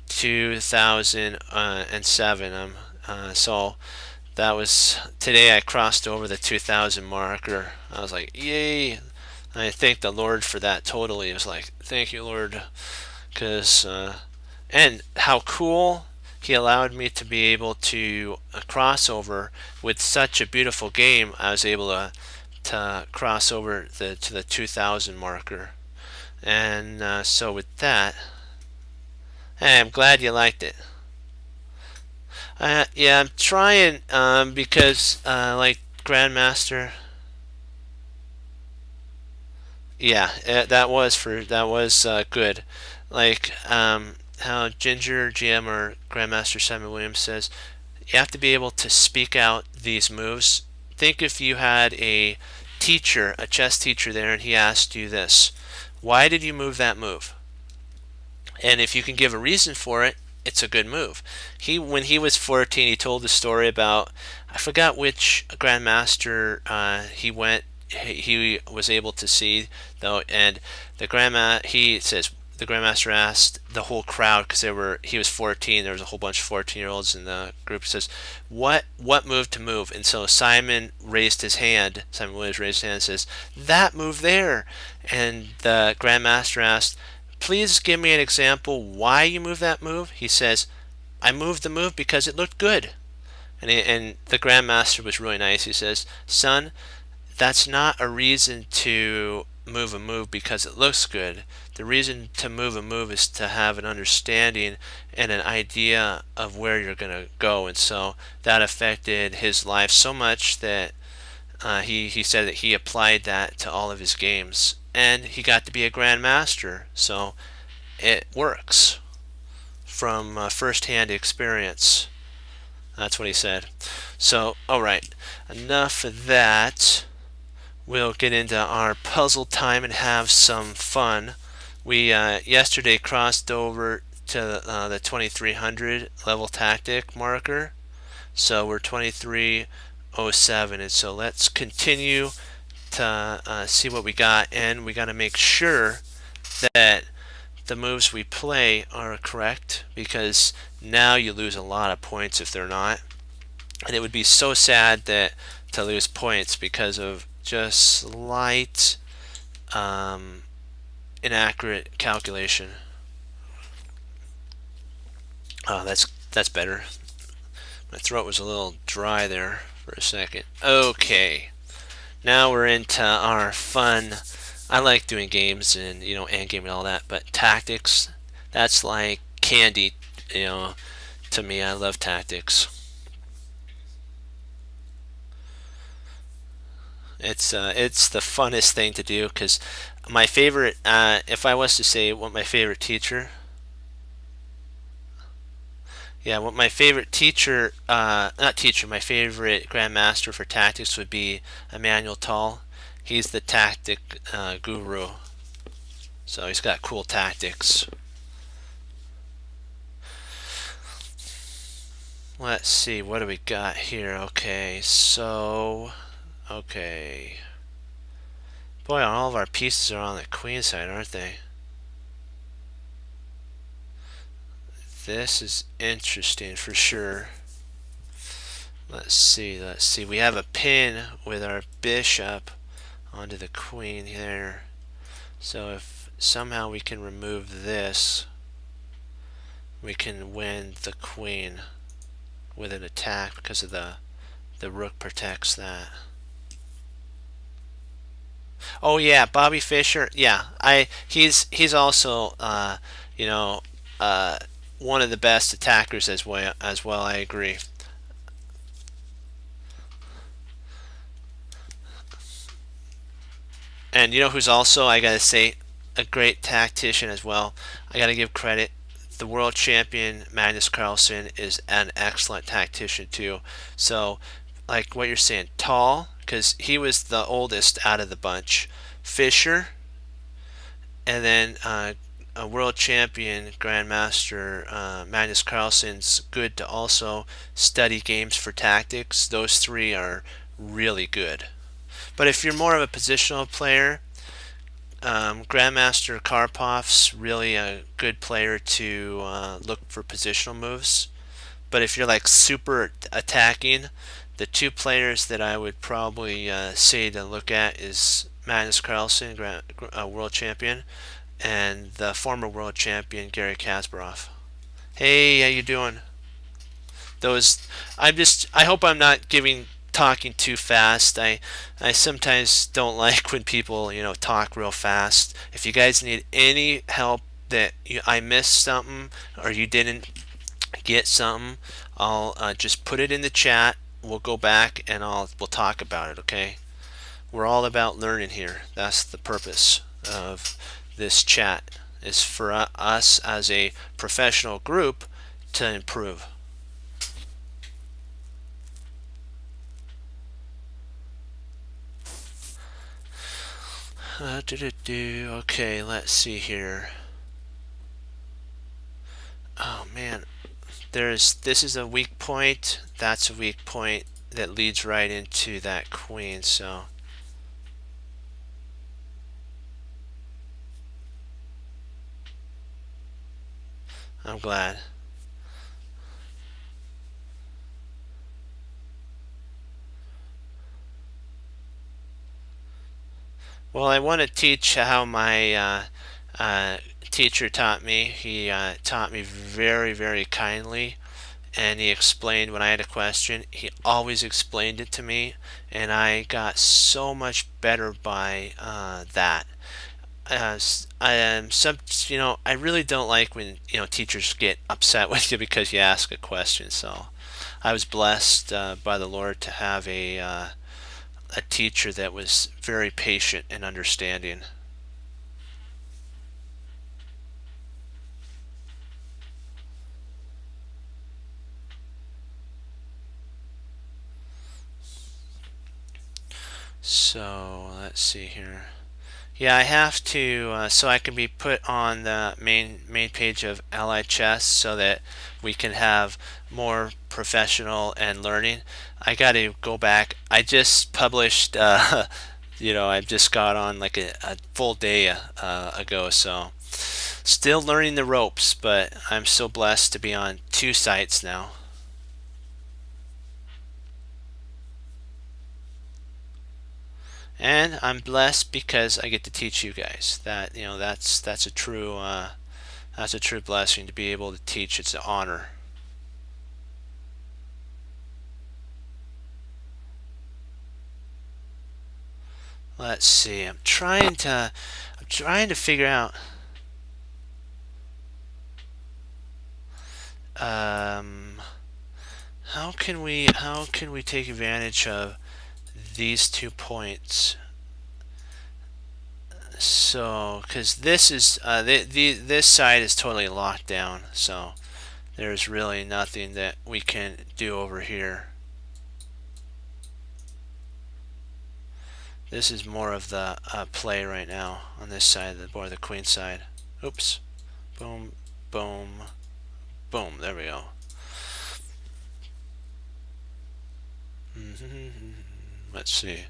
2007. So that was today. I crossed over the 2000 marker. I was like, yay! I thank the Lord for that. Totally, it was like, thank you, Lord, because and how cool he allowed me to be able to cross over with such a beautiful game. I was able to cross over to the 2000 marker, and so with that, hey, I'm glad you liked it. Yeah, I'm trying because like Grandmaster. Yeah, that was good. Like how Ginger GM or Grandmaster Simon Williams says, you have to be able to speak out these moves. Think if you had a teacher, a chess teacher there, and he asked you this: why did you move that move? And if you can give a reason for it, it's a good move. When he was 14, he told the story about, I forgot which grandmaster he was able to see though, and he says the grandmaster asked the whole crowd, because he was 14, there was a whole bunch of 14-year-olds in the group. He says, what move to move? And so Simon Williams raised his hand and says, that move there. And the grandmaster asked, please give me an example why you moved that move. He says, I moved the move because it looked good. And the grandmaster was really nice. He says, son, that's not a reason to move a move because it looks good. The reason to move a move is to have an understanding and an idea of where you're going to go. And so that affected his life so much that he said that he applied that to all of his games, and he got to be a grandmaster. So it works from first-hand experience. That's what he said. So, all right, enough of that. We'll get into our puzzle time and have some fun. We yesterday crossed over to the 2300 level tactic marker, so we're 2307, and so let's continue to see what we got, and we got to make sure that the moves we play are correct, because now you lose a lot of points if they're not, and it would be so sad to lose points because of just slight inaccurate calculation. Oh, that's better. My throat was a little dry there for a second. Okay, now we're into our fun. I like doing games and end game and all that, but tactics, that's like candy, you know, to me. I love tactics. It's the funnest thing to do because my favorite, if I was to say what my favorite teacher, yeah, what my favorite teacher, not teacher, my favorite grandmaster for tactics would be Emmanuel Tall. He's the tactic guru, so he's got cool tactics. Let's see, what do we got here? Okay, so, okay. Boy, all of our pieces are on the queen side, aren't they? This is interesting for sure. Let's see. We have a pin with our bishop onto the queen here. So if somehow we can remove this, we can win the queen with an attack because of the rook protects that. Oh yeah, Bobby Fischer. Yeah, he's also you know one of the best attackers as well. As well, I agree. And you know who's also, I gotta say, a great tactician as well. I gotta give credit. The world champion Magnus Carlsen is an excellent tactician too. So, like what you're saying, Tall, because he was the oldest out of the bunch. Fischer, and then a world champion grandmaster Magnus Carlsen's good to also study games for tactics. Those three are really good. But if you're more of a positional player, Grandmaster Karpov's really a good player to look for positional moves. But if you're like super attacking, the two players that I would probably say to look at is Magnus Carlsen, world champion, and the former world champion Gary Kasparov. Hey, how you doing? Those, I hope I'm not giving talking too fast. I sometimes don't like when people talk real fast. If you guys need any help that I missed something or you didn't get something, I'll just put it in the chat. We'll go back and we'll talk about it. Okay? We're all about learning here. That's the purpose of this chat. Is for us as a professional group to improve. Okay, let's see here. Oh man, this is a weak point. That's a weak point that leads right into that queen. So I'm glad. Well, I want to teach how my teacher taught me. He taught me very, very kindly, and he explained when I had a question. He always explained it to me, and I got so much better by that. I really don't like when teachers get upset with you because you ask a question. So I was blessed by the Lord to have a teacher that was very patient and understanding. So let's see here. Yeah, I have to so I can be put on the main page of LHS so that we can have more professional and learning. I got to go back. I just published I just got on like a full day ago, so still learning the ropes, but I'm so blessed to be on two sites now. And I'm blessed because I get to teach you guys. That, you know, that's a true blessing to be able to teach. It's an honor. Let's see. I'm trying to figure out how can we take advantage of these 2 points. So, because this is this side is totally locked down, so there's really nothing that we can do over here. This is more of the play right now on this side of the board, the queen side. Oops. Boom, boom, boom. There we go. Let's see.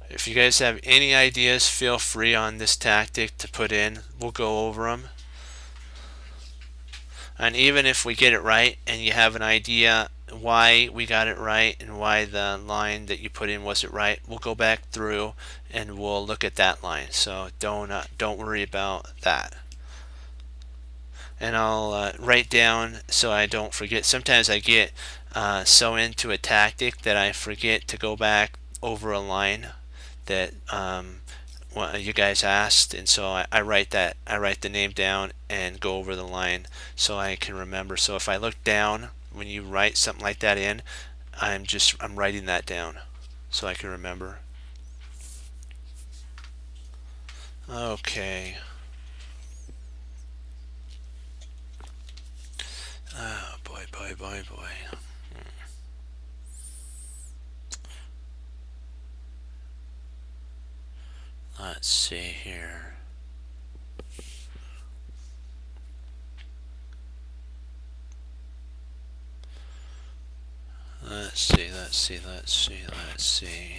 If you guys have any ideas, feel free on this tactic to put in. We'll go over them. And even if we get it right and you have an idea why we got it right and why the line that you put in wasn't right, we'll go back through and we'll look at that line. So don't worry about that. And I'll write down so I don't forget. Sometimes I get so into a tactic that I forget to go back over a line that you guys asked, and so I write the name down and go over the line so I can remember. So if I look down when you write something like that in, I'm writing that down so I can remember. Okay. Oh boy, boy, boy, boy. Let's see here. Let's see.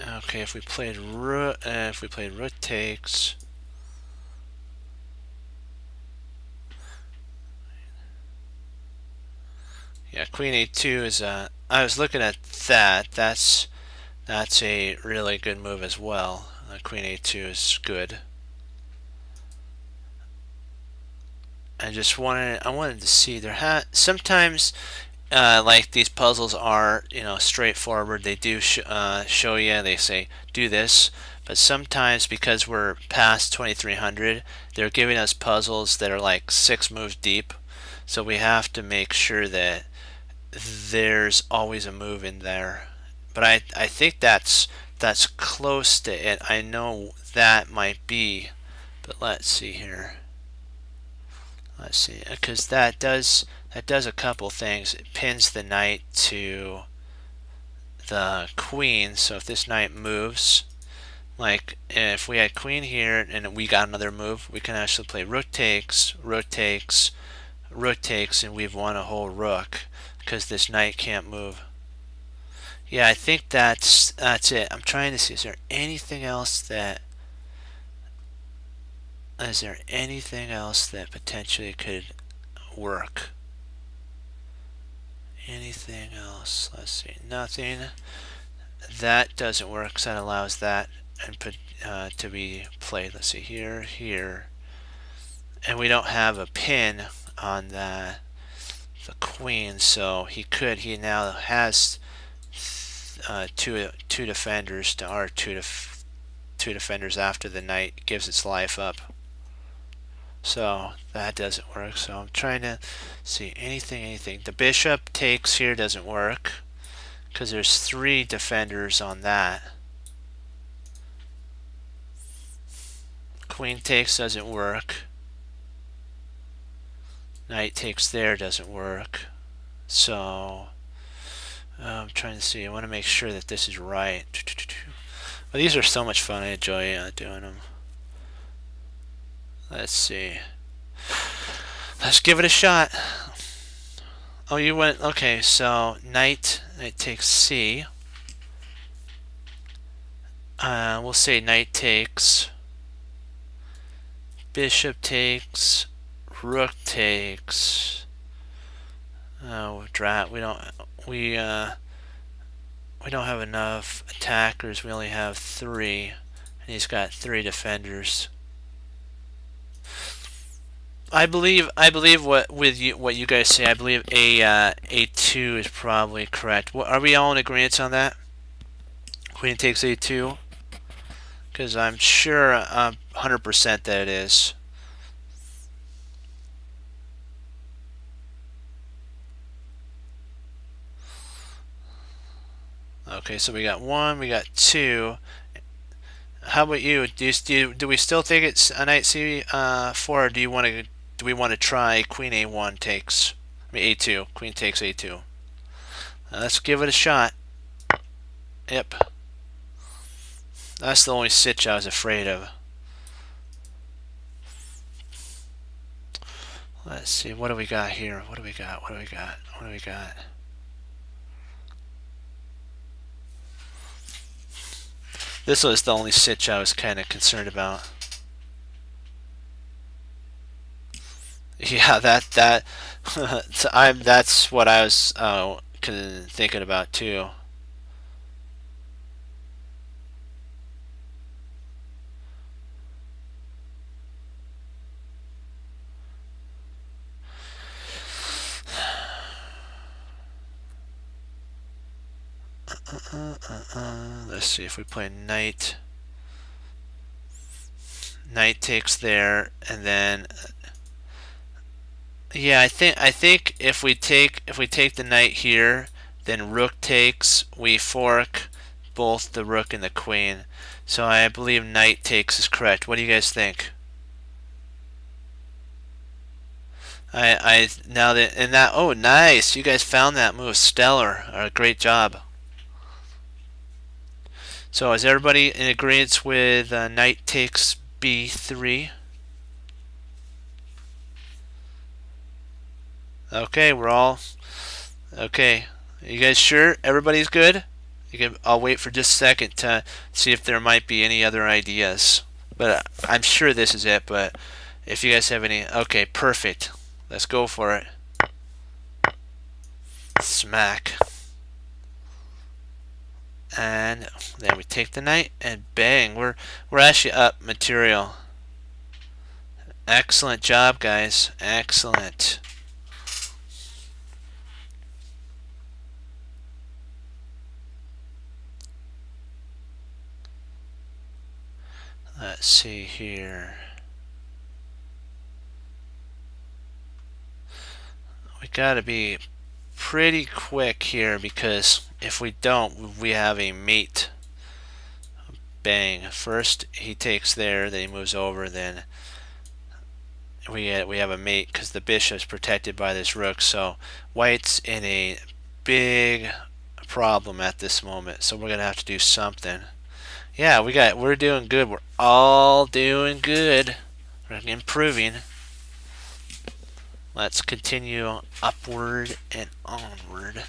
Okay, if we played rook takes. Yeah, Queen A2 is I was looking at that. That's a really good move as well. Queen A2 is good. I wanted to see sometimes like these puzzles are, you know, straightforward. They do show you, they say do this, but sometimes because we're past 2300, they're giving us puzzles that are like 6 moves deep, so we have to make sure that there's always a move in there. But I think that's close to it. I know that might be, but let's see here. Let's see, because that does a couple things. It pins the knight to the queen, so if this knight moves, like if we had queen here and we got another move, we can actually play rook takes, rook takes, rook takes, and we've won a whole rook because this knight can't move. Yeah, I think that's it. I'm trying to see, is there anything else that potentially could work? Anything else? Let's see. Nothing. That doesn't work because that allows that input to be played. Let's see, here, and we don't have a pin on the queen, so he now has two defenders to our two defenders after the knight gives its life up. So that doesn't work. So I'm trying to see anything. The bishop takes here doesn't work because there's 3 defenders on that. Queen takes doesn't work. Knight takes there doesn't work. So I'm trying to see. I want to make sure that this is right. Well, these are so much fun. I enjoy doing them. Let's see. Let's give it a shot. Oh, you went. Okay, so knight takes C. We'll say knight takes. Bishop takes. Rook takes. Drat. We don't have enough attackers. We only have 3, and he's got 3 defenders. I believe what you guys say. I believe A2 is probably correct. Are we all in agreement on that? Queen takes A2, because I'm sure 100% that it is. Okay, so we got 1, we got 2. How about you? Do we still think it's a knight C4, or do we want to try Queen A1 takes? I mean A2. Queen takes A2. Let's give it a shot. Yep. That's the only sitch I was afraid of. Let's see. What do we got here? What do we got? What do we got? What do we got? This was the only sitch I was kind of concerned about. Yeah, that's what I was thinking about too. Let's see if we play knight. Knight takes there, and then yeah, I think if we take the knight here, then rook takes. We fork both the rook and the queen. So I believe knight takes is correct. What do you guys think? Now that oh nice, you guys found that move, stellar, great job. So is everybody in agreement with knight takes b3? Okay, we're all okay. You guys sure? Everybody's good? I'll wait for just a second to see if there might be any other ideas. But I'm sure this is it. But if you guys have any, okay, perfect. Let's go for it. Smack. And then we take the knight and bang, we're actually up material. Excellent job, guys. Excellent. Let's see here. We gotta be pretty quick here, because if we don't, we have a mate. Bang. First he takes there, then he moves over, then we have a mate because the bishop's protected by this rook. So white's in a big problem at this moment. So we're gonna have to do something. Yeah, we're doing good. We're all doing good. We're improving. Let's continue upward and onward.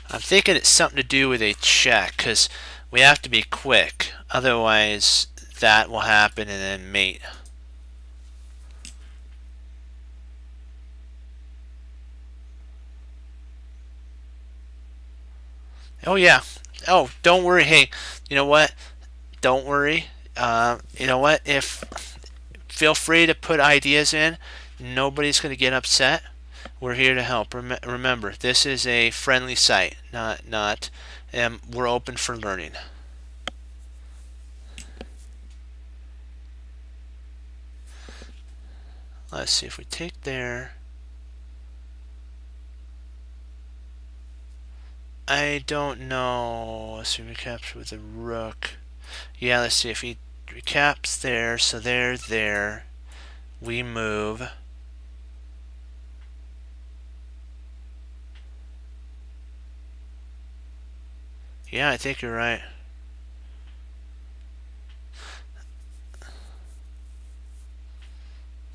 I'm thinking it's something to do with a check, because we have to be quick. Otherwise, that will happen and then mate. Oh, yeah. Oh, don't worry. Hey, you know what? Don't worry. You know what? Feel free to put ideas in. Nobody's going to get upset. We're here to help. Remember, this is a friendly site, not. We're open for learning. Let's see if we take there. I don't know. Let's see, recapture with the rook. Yeah, let's see if he recaps there. So there. We move. Yeah, I think you're right.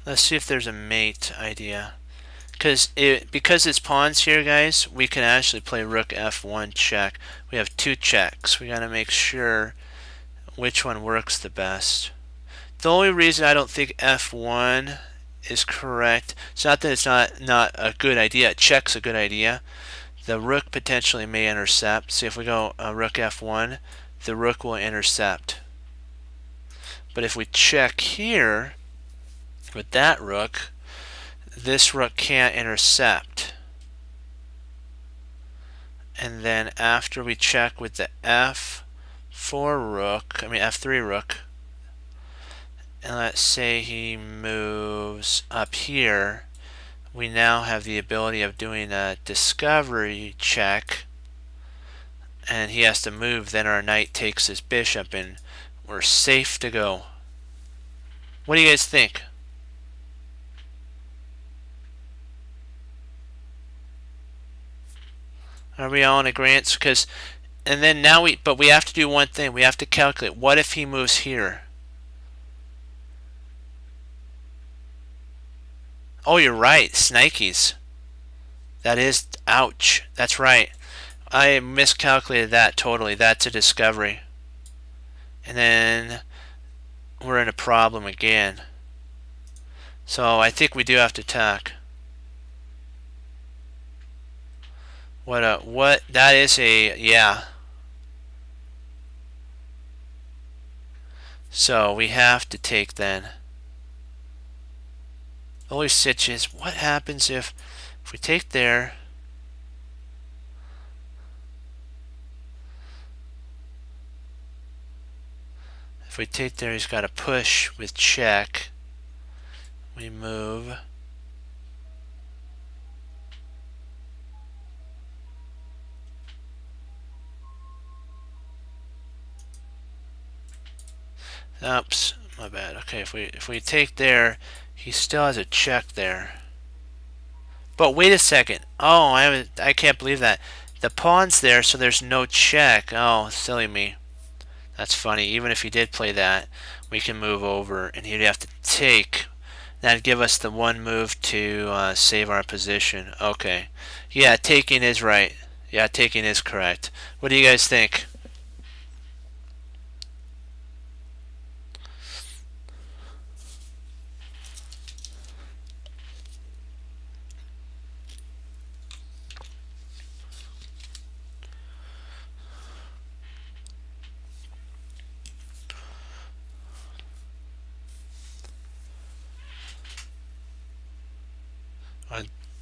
Let's see if there's a mate idea. Because it's pawns here, guys, we can actually play rook f1 check. We have 2 checks. We got to make sure which one works the best. The only reason I don't think f1 is correct. It's not that it's not a good idea. Check's a good idea. The rook potentially may intercept. See, if we go rook f1, the rook will intercept. But if we check here with that rook, this rook can't intercept. And then after we check with the f4 rook, f3 rook, and let's say he moves up here, we now have the ability of doing a discovery check, and he has to move, then our knight takes his bishop and we're safe to go. What do you guys think? Are we all in agreement? Because, and then now but we have to do one thing. We have to calculate, what if he moves here? Oh, you're right, Snikes. That is, ouch. That's right. I miscalculated that totally. That's a discovery. And then we're in a problem again. So I think we do have to attack. What that is yeah. So we have to take then. The only sitch is, what happens if we take there? If we take there, he's got to push with check. We move. Oops, my bad. Okay, if we take there, he still has a check there. But wait a second. Oh, I can't believe that. The pawn's there, so there's no check. Oh, silly me. That's funny. Even if he did play that, we can move over, and he'd have to take. That'd give us the one move to save our position. Okay. Yeah, taking is right. Yeah, taking is correct. What do you guys think?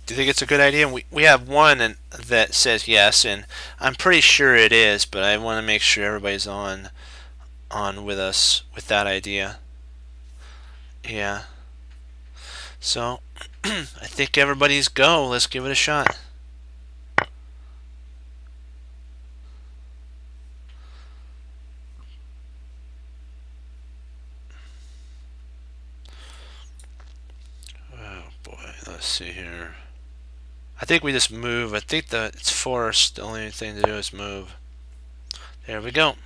Do you think it's a good idea? We have one that says yes, and I'm pretty sure it is, but I want to make sure everybody's on with us with that idea. Yeah. So I think everybody's go. Let's give it a shot. Oh boy, let's see here. I think we just move. I think it's forced. The only thing to do is move. There we go.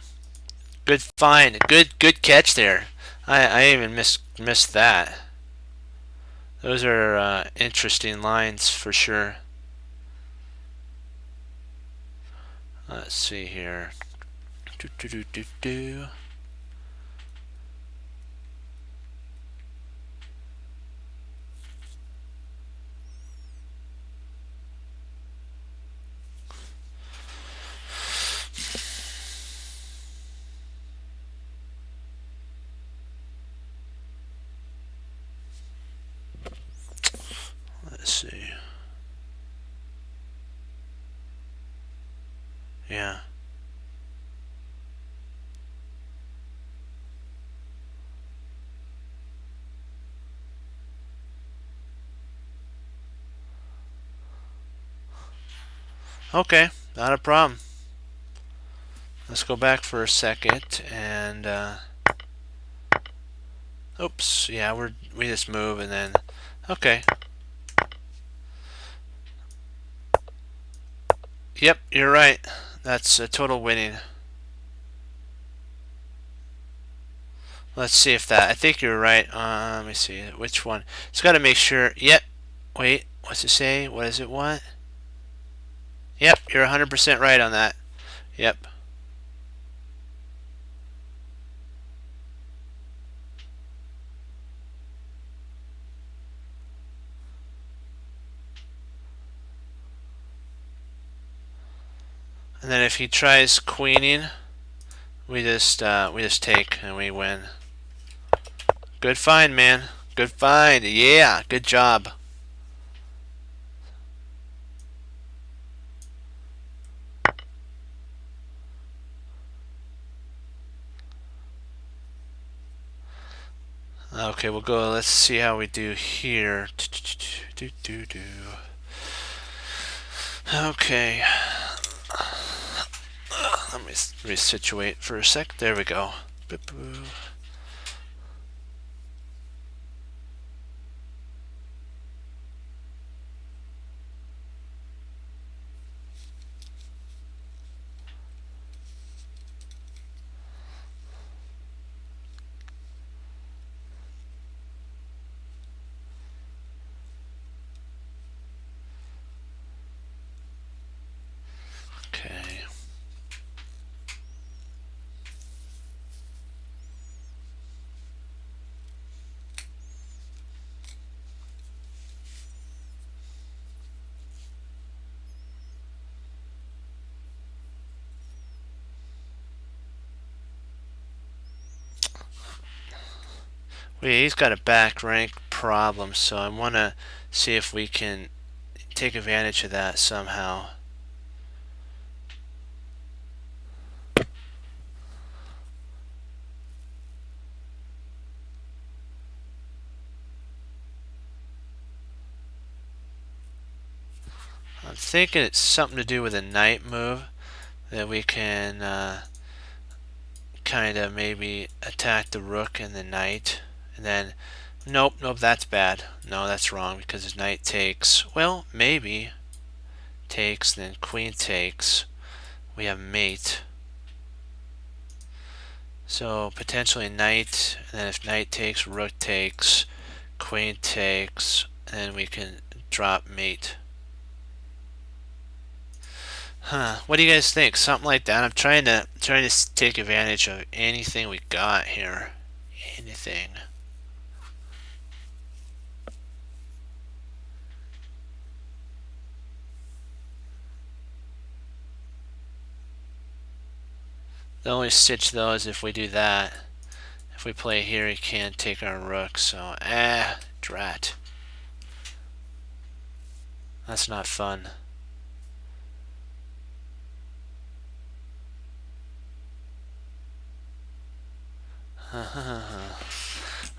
Good find. Good catch there. I even missed that. Those are interesting lines for sure. Let's see here. Do. Let's see. Yeah. Okay, not a problem. Let's go back for a second and oops, yeah, we just move and then okay. Yep, you're right. That's a total winning. Let's see if that. I think you're right. Let me see which one. It's got to make sure. Yep. Wait. What's it say? What does it want? Yep. You're 100% right on that. Yep. And then if he tries queening, we just take and we win. Good find, man. Good find. Yeah, good job. Okay, we'll go. Let's see how we do here. Okay. Let me resituate for a sec. There we go. Okay. He's got a back rank problem, so I want to see if we can take advantage of that somehow. I'm thinking it's something to do with a knight move that we can kind of maybe attack the rook and the knight, and then nope, that's bad. No, that's wrong because his knight takes. Well, maybe takes, then queen takes. We have mate. So potentially knight, and then if knight takes, rook takes, queen takes, and then we can drop mate. Huh? What do you guys think? Something like that. I'm trying to take advantage of anything we got here. Anything. The only stitch though is if we do that. If we play here, he can't take our rook. So drat. That's not fun.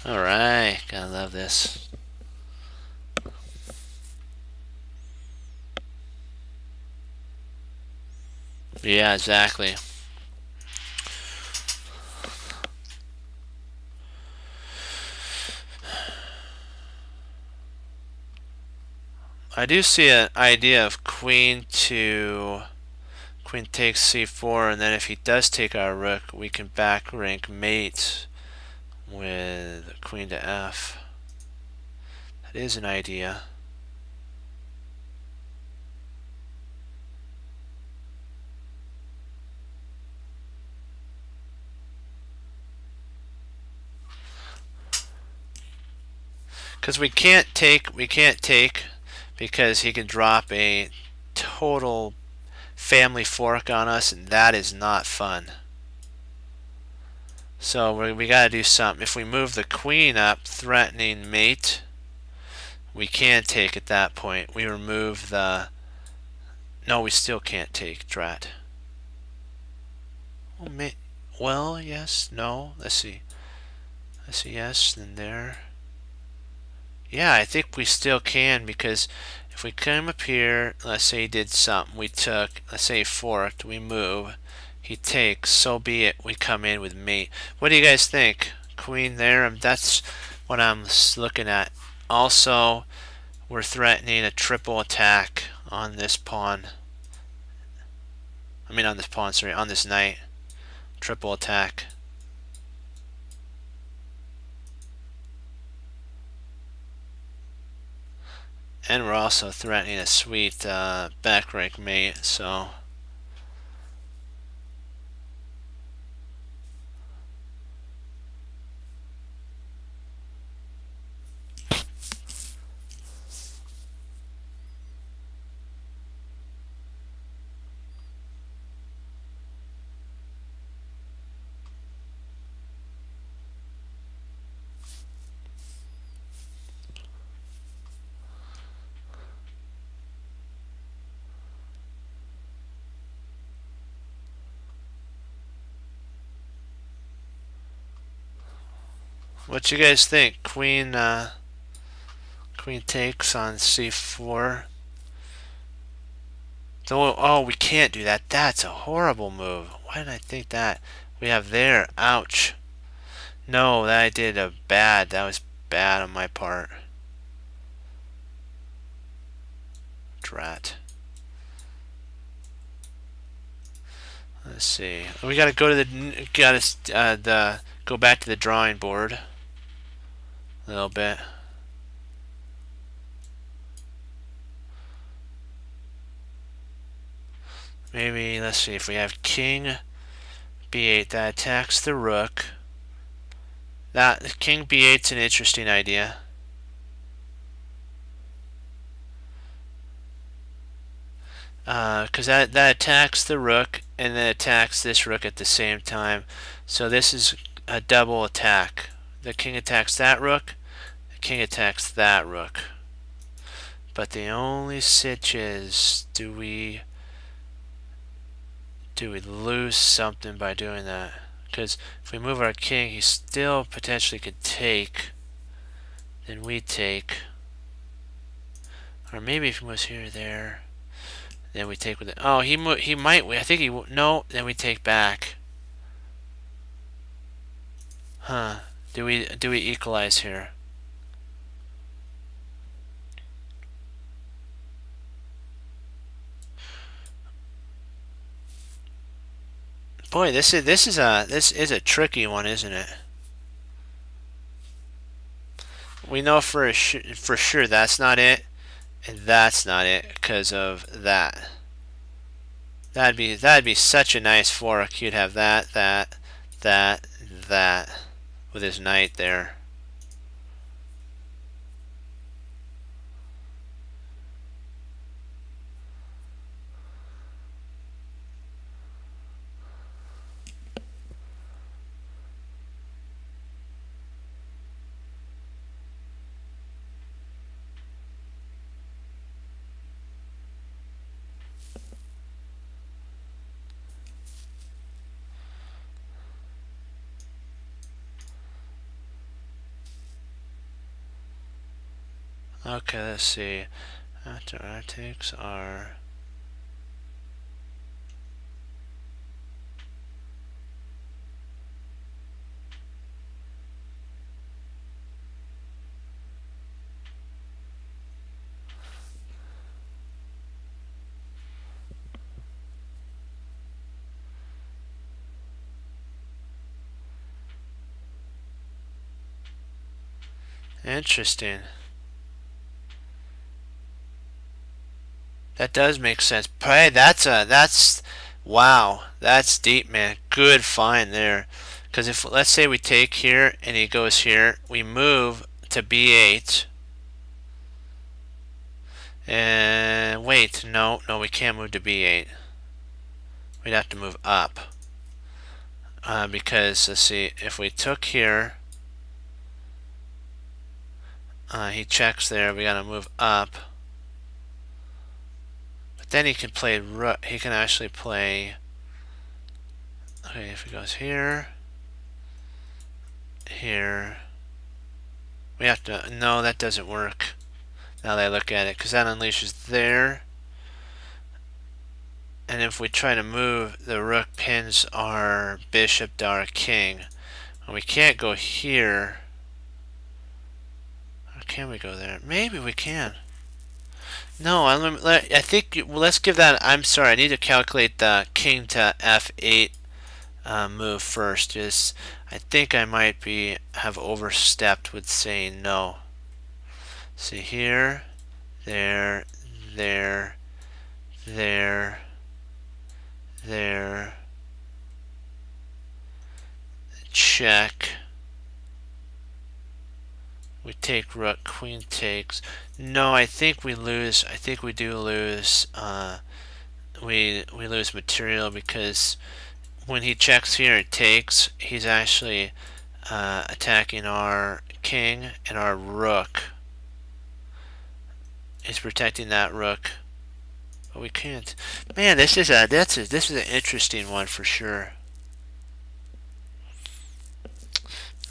Alright, gotta love this. Yeah, exactly. I do see an idea of queen takes c4, and then if he does take our rook, we can back rank mate with queen to f. That is an idea. Because we can't take because he can drop a total family fork on us, and that is not fun. So we got to do something. If we move the queen up, threatening mate, we can take at that point. We remove the... No, we still can't take, drat. Well, yes, no. Let's see. Yes, then there. Yeah, I think we still can, because if we come up here, let's say he did something, we took, let's say he forked, we move, he takes, so be it, we come in with mate. What do you guys think? Queen there, that's what I'm looking at. Also, we're threatening a triple attack on this pawn. I mean on this pawn, sorry, on this knight. Triple attack. And we're also threatening a sweet back rank mate, so... What you guys think? Queen takes on c4. Oh, we can't do that. That's a horrible move. Why did I think that? We have there. Ouch. No, that I did a bad. That was bad on my part. Drat. Let's see. We gotta go to the go back to the drawing board a little bit. Maybe let's see if we have king b8 that attacks the rook. That king b8's an interesting idea. Because that attacks the rook and then attacks this rook at the same time. So this is a double attack. The king attacks that rook, the king attacks that rook. But the only sitch is, do we lose something by doing that? Because if we move our king, he still potentially could take. Then we take. Or maybe if he moves here or there. Then we take with it. Oh, he might. I think he no. Then we take back. Huh? Do we equalize here? Boy, this is a tricky one, isn't it? We know for sure that's not it, and that's not it because of that. That'd be such a nice fork. You'd have that with his knight there. Okay, let's see. After our takes are interesting. That does make sense. Hey, that's wow. That's deep, man. Good find there. Because if let's say we take here and he goes here, we move to b8. And wait, no, we can't move to b8. We'd have to move up. Because let's see, if we took here, he checks there. We gotta move up. Then he can play rook. He can actually play. Okay, if he goes here, here, we have to. No, that doesn't work. Now that I look at it, because that unleashes there. And if we try to move, the rook pins our bishop to our king. And we can't go here. Or can we go there? Maybe we can. No, I think let's give that. I'm sorry, I need to calculate the king to f8 move first. Just I think I might have overstepped with saying no. See here, there, check. We take rook, queen takes. No, I think we lose. I think we do lose. We lose material because when he checks here, it takes. He's actually attacking our king and our rook. He's protecting that rook, but we can't. Man, this is an interesting one for sure.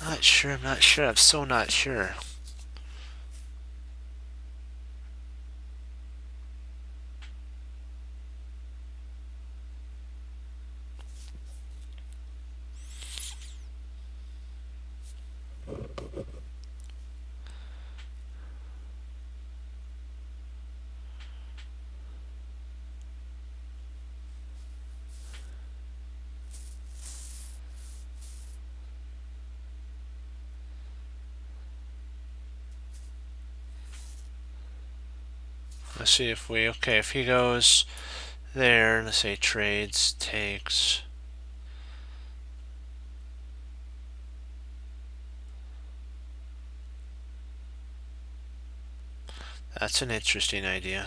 Not sure, I'm not sure. I'm so not sure. Let's see if we, okay, if he goes there, let's say trades, takes. That's an interesting idea.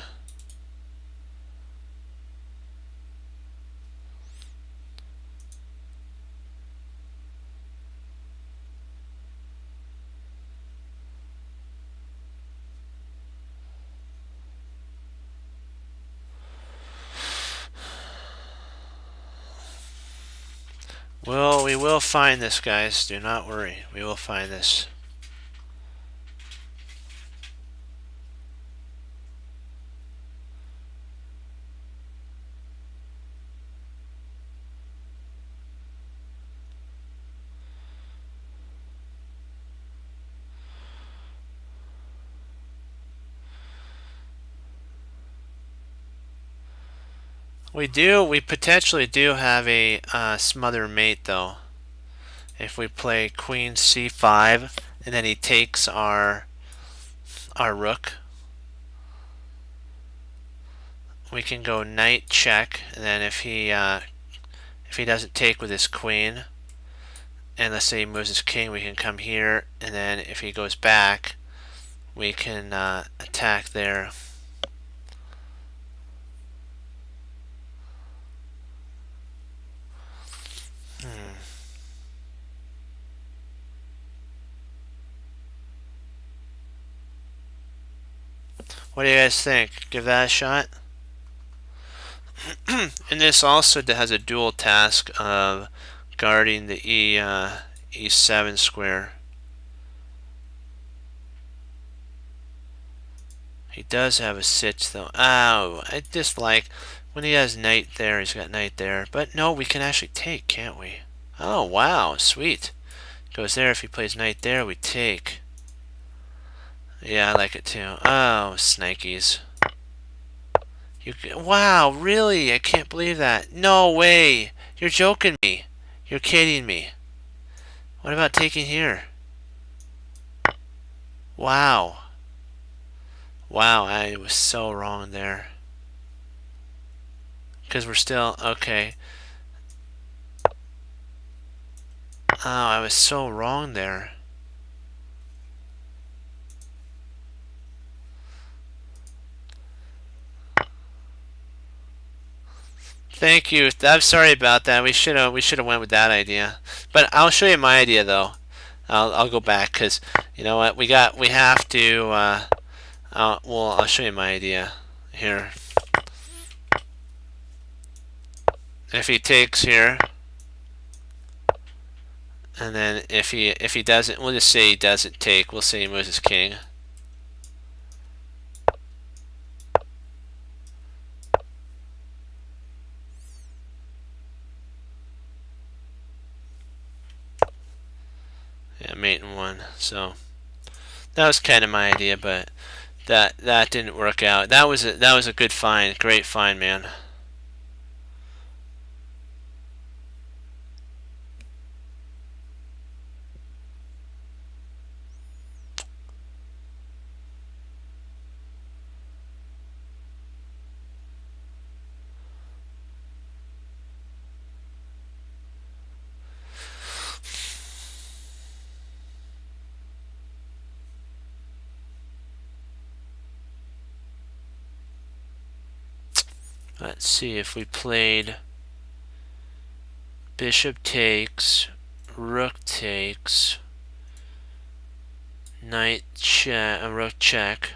Well, we will find this, guys. Do not worry. We will find this. We potentially do have a smother mate, though. If we play queen c5, and then he takes our rook, we can go knight check, and then if he doesn't take with his queen, and let's say he moves his king, we can come here, and then if he goes back, we can attack there. What do you guys think? Give that a shot? And this also has a dual task of guarding the E7 square. He does have a sitch though. Ow, I dislike when he has knight there, he's got knight there. But no, we can actually take, can't we? Oh, wow, sweet. Goes there, if he plays knight there, we take. Yeah, I like it too. Oh, snikies. Wow, really? I can't believe that. No way. You're joking me. You're kidding me. What about taking here? Wow. Wow, I was so wrong there. Because we're still... Okay. Oh, I was so wrong there. Thank you. I'm sorry about that. We should have went with that idea. But I'll show you my idea though. I'll go back because you know what we have to. I'll show you my idea here. If he takes here, and then if he doesn't, we'll just say he doesn't take. We'll say he moves his king. Yeah, mate in one. So that was kind of my idea, but that didn't work out. That was a good find, great find, man. Let's see if we played bishop takes, rook takes, knight check, rook check.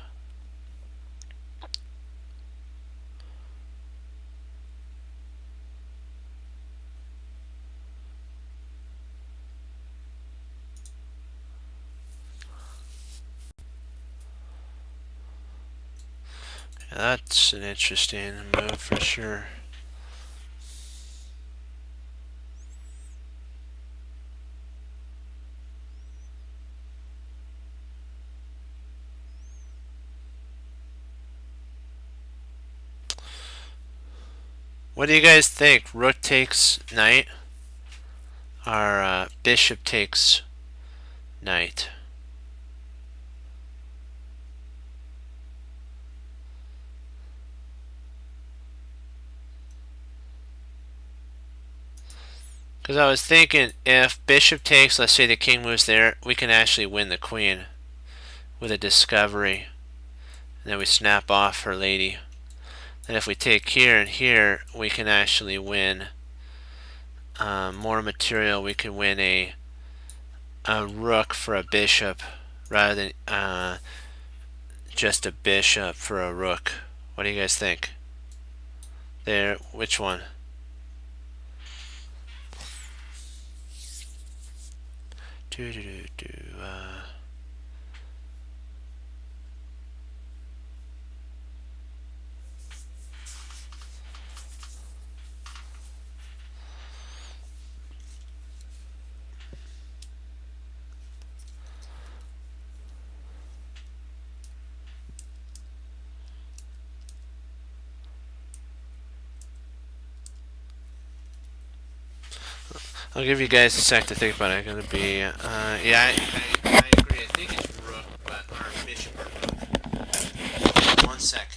That's an interesting move for sure. What do you guys think? Rook takes knight, or bishop takes knight? Because I was thinking if bishop takes, let's say the king moves there, we can actually win the queen with a discovery. And then we snap off her lady. And if we take here and here, we can actually win more material. We can win a rook for a bishop rather than just a bishop for a rook. What do you guys think? There, which one? I'll give you guys a sec to think about it. It's gonna be, yeah, I agree. I think it's rook, but or bishop or rook. One sec.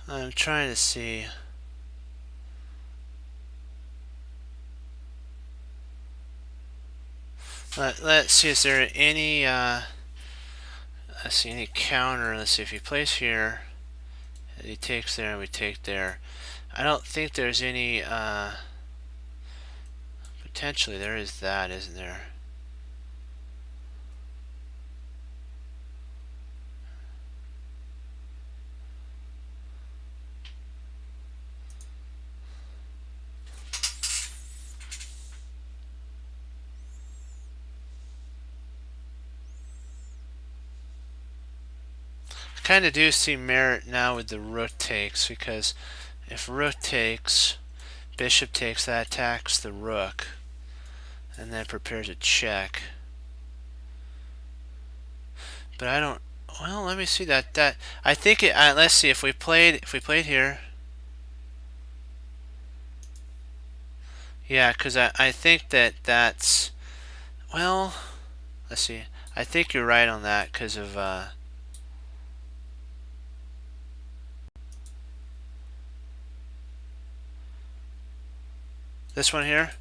I'm trying to see. Let's see. Is there any? Let's see any counter. Let's see if he plays here. He takes there, and we take there. I don't think there's any. Potentially, there is that, isn't there? Kind of do see merit now with the rook takes, because if rook takes, bishop takes, that attacks the rook, and then prepares a check. But I don't. Well, let me see that. I think it. Let's see if we played here. Yeah, because I think that's. Well, let's see. I think you're right on that because of. This one here.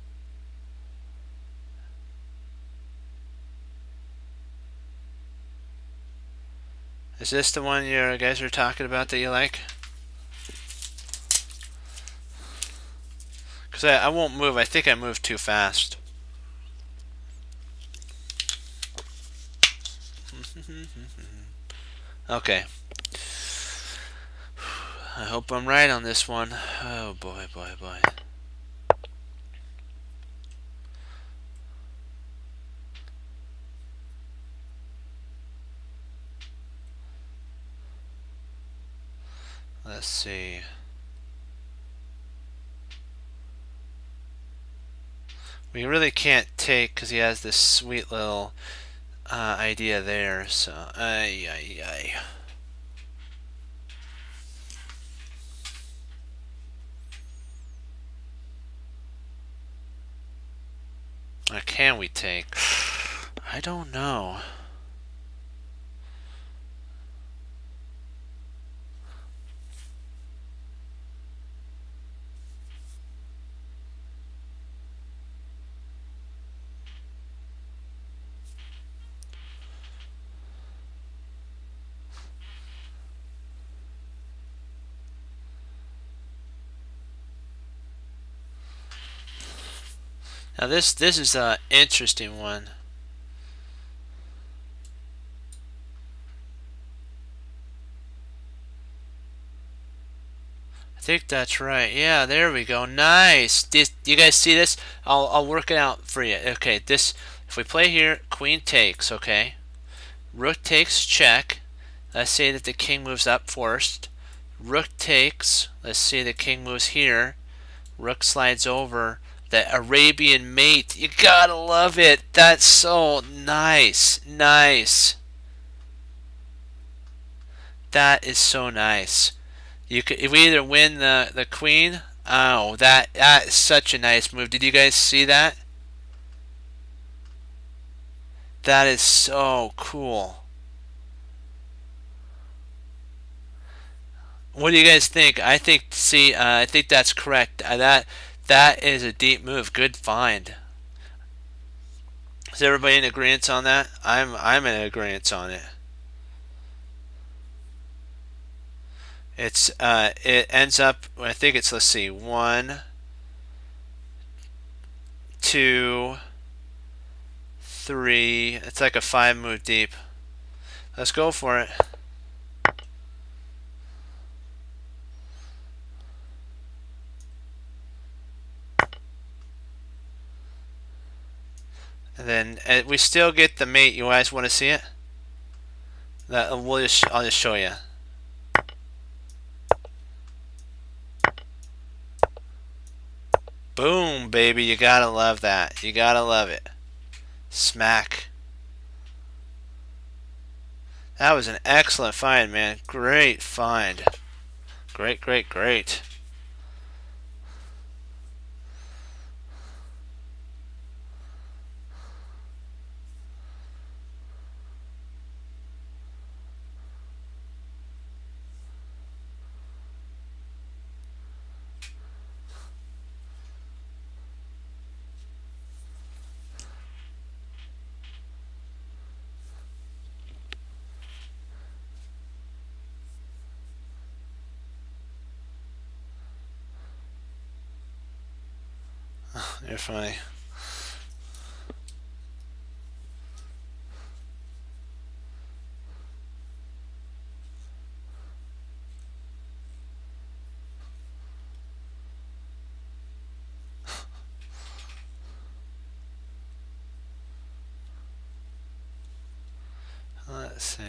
Is this the one you guys are talking about that you like? Because I won't move. I think I moved too fast. Okay. I hope I'm right on this one. Oh boy, boy, boy. Let's see. We really can't take because he has this sweet little idea there. So, ay, ay, ay. Or can we take? I don't know. Now this is an interesting one. I think that's right. Yeah, there we go. Nice. You guys see this? I'll work it out for you. Okay, this if we play here, queen takes, okay? Rook takes, check. Let's say that the king moves up first. Rook takes. Let's say the king moves here. Rook slides over. The Arabian mate. You gotta love it. That's so nice. Nice. That is so nice. We either win the queen. Oh, that is such a nice move. Did you guys see that? That is so cool. What do you guys think? I think I think that's correct. That is a deep move. Good find. Is everybody in agreement on that? I'm in agreement on it. It ends up. I think it's, let's see, 1, 2, 3. It's like a 5 move deep. Let's go for it. And then we still get the mate. You guys want to see it? I'll just show you. Boom, baby. You gotta love that. You gotta love it. Smack. That was an excellent find, man. Great find. Great, great, great. You're funny. Let's see.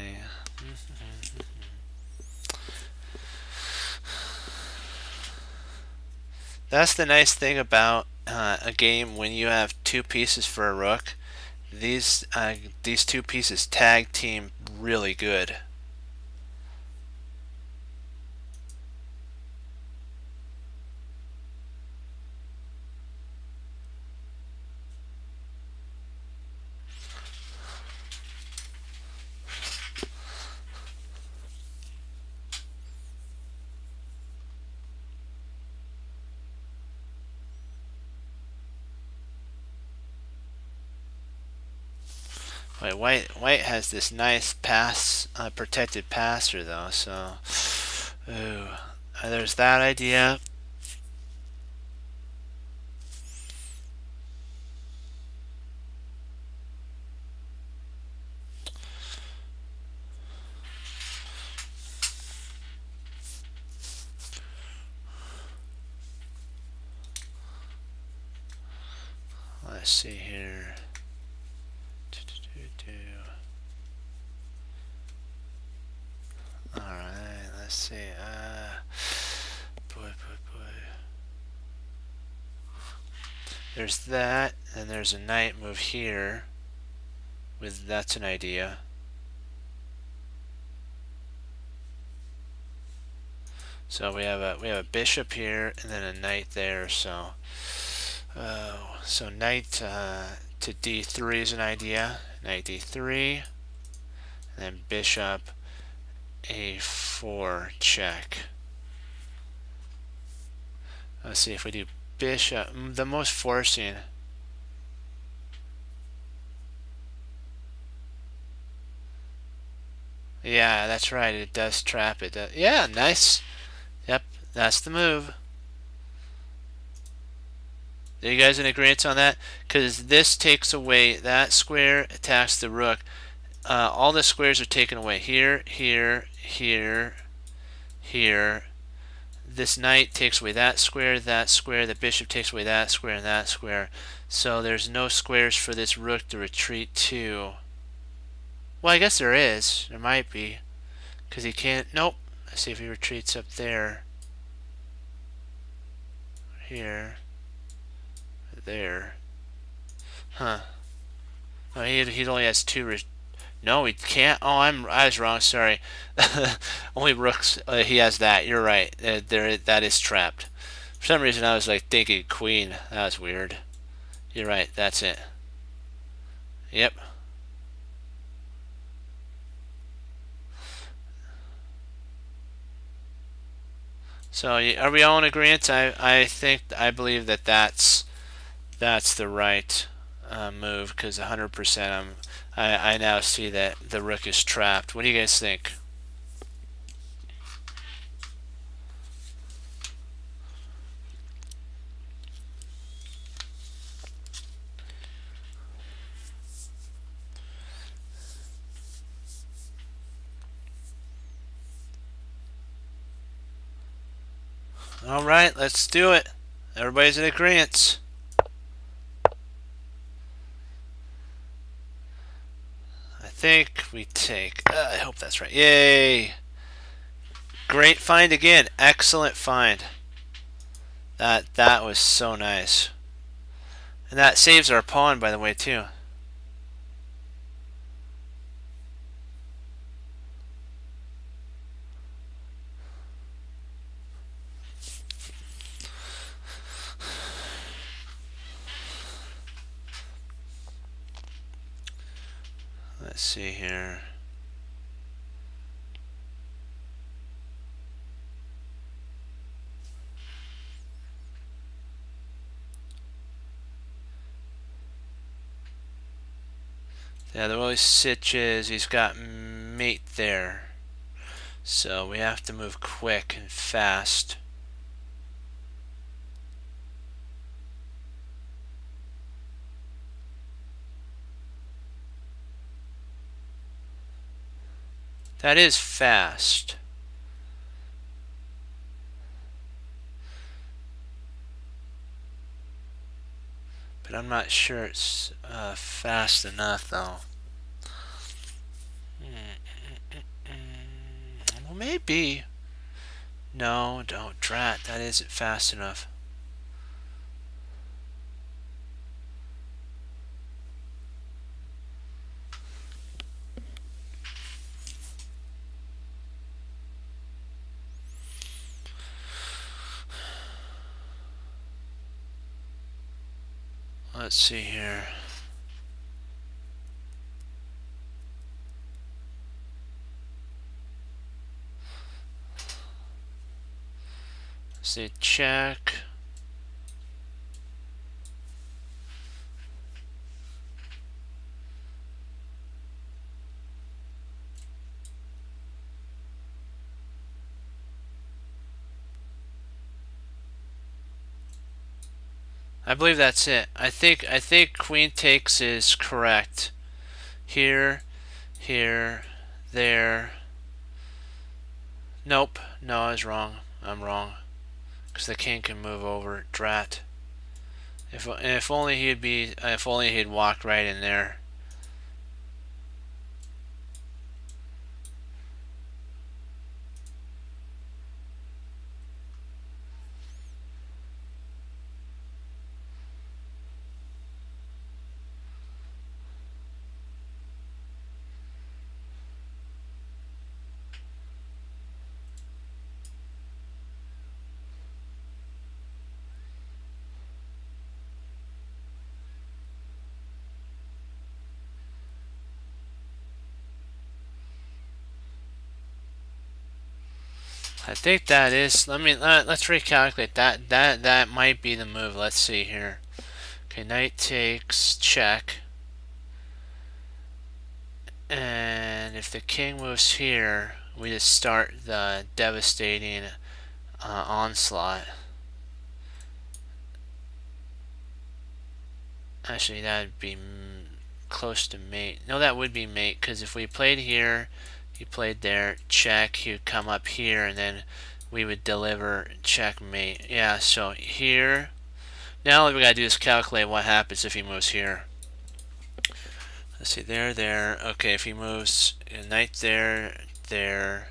That's the nice thing about a game when you have 2 pieces for a rook, these 2 pieces tag team really good. White has this nice pass, protected passer though, so ooh, there's that idea. Let's see here. Alright, let's see. Boy. There's that, and there's a knight move here. That's an idea. So we have a bishop here, and then a knight there. So knight to d3 is an idea. Knight d3, and then bishop a4 check. Let's see if we do bishop. The most forcing. Yeah, that's right. It does trap it. Yeah, nice. Yep, that's the move. Are you guys in agreement on that? Because this takes away that square, attacks the rook. All the squares are taken away. Here. This knight takes away that square. The bishop takes away that square and that square. So there's no squares for this rook to retreat to. Well, I guess there is. There might be. Because he can't. Nope. Let's see if he retreats up there. Here. There. Huh. Oh, he only has 2. No, he can't. Oh, I was wrong. Sorry. Only rooks. He has that. You're right. That is trapped. For some reason, I was like thinking queen. That was weird. You're right. That's it. Yep. So are we all in agreement? I believe that's the right move, because 100% I now see that the rook is trapped. What do you guys think? All right, let's do it. Everybody's in agreement. I think we take. I hope that's right. Yay! Great find again. Excellent find. That was so nice. And that saves our pawn, by the way, too. Let's see here. Yeah, the way Sitch is, he's got mate there. So we have to move quick and fast. That is fast. But I'm not sure it's fast enough, though. Well, maybe. No, don't. Drat, that isn't fast enough. Let's see here. Say check. I believe that's it. I think queen takes is correct. Here, here, there. Nope. No, I was wrong. I'm wrong. Because the king can move over. Drat. If only he'd walked right in there. I think that is. Let's recalculate that. That might be the move. Let's see here. Okay, knight takes check, and if the king moves here, we just start the devastating onslaught. Actually, that would be close to mate. No, that would be mate, because if we played here, he played there, check, he would come up here, and then we would deliver checkmate. Yeah, so here. Now all we gotta do is calculate what happens if he moves here. Let's see, there. Okay, if he moves knight there,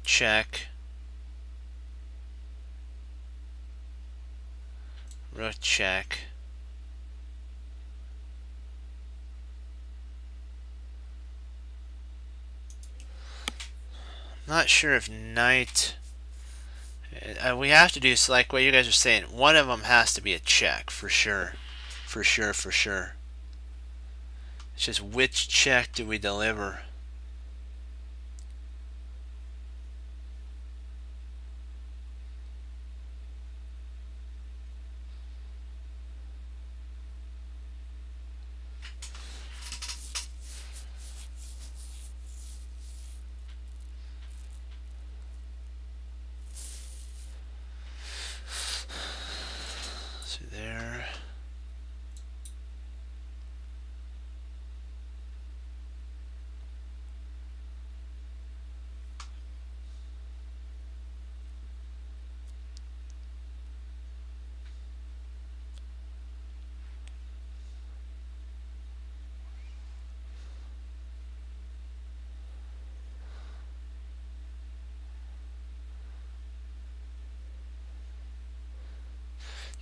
check. Rook check. Not sure if knight. We have to do like what you guys are saying. One of them has to be a check for sure, for sure. It's just which check do we deliver? See there.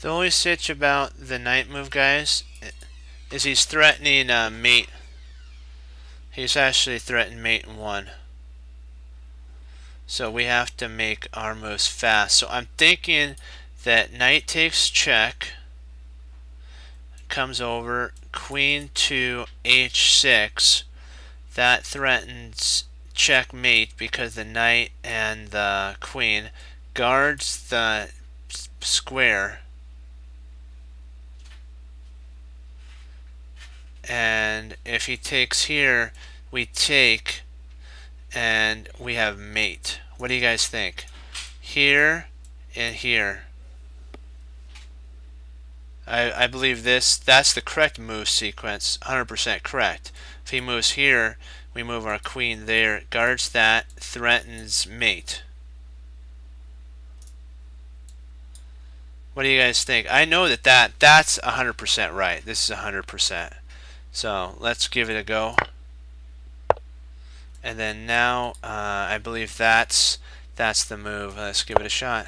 The only stitch about the knight move, guys, is he's threatening mate. He's actually threatened mate in 1. So we have to make our moves fast. So I'm thinking that knight takes check, comes over, queen to h6. That threatens checkmate because the knight and the queen guards the square. And if he takes here, we take, and we have mate. What do you guys think? Here and here. I believe that's the correct move sequence, 100% correct. If he moves here, we move our queen there, guards that, threatens mate. What do you guys think? I know that's 100% right. This is 100%. So let's give it a go. And then now I believe that's the move. Let's give it a shot.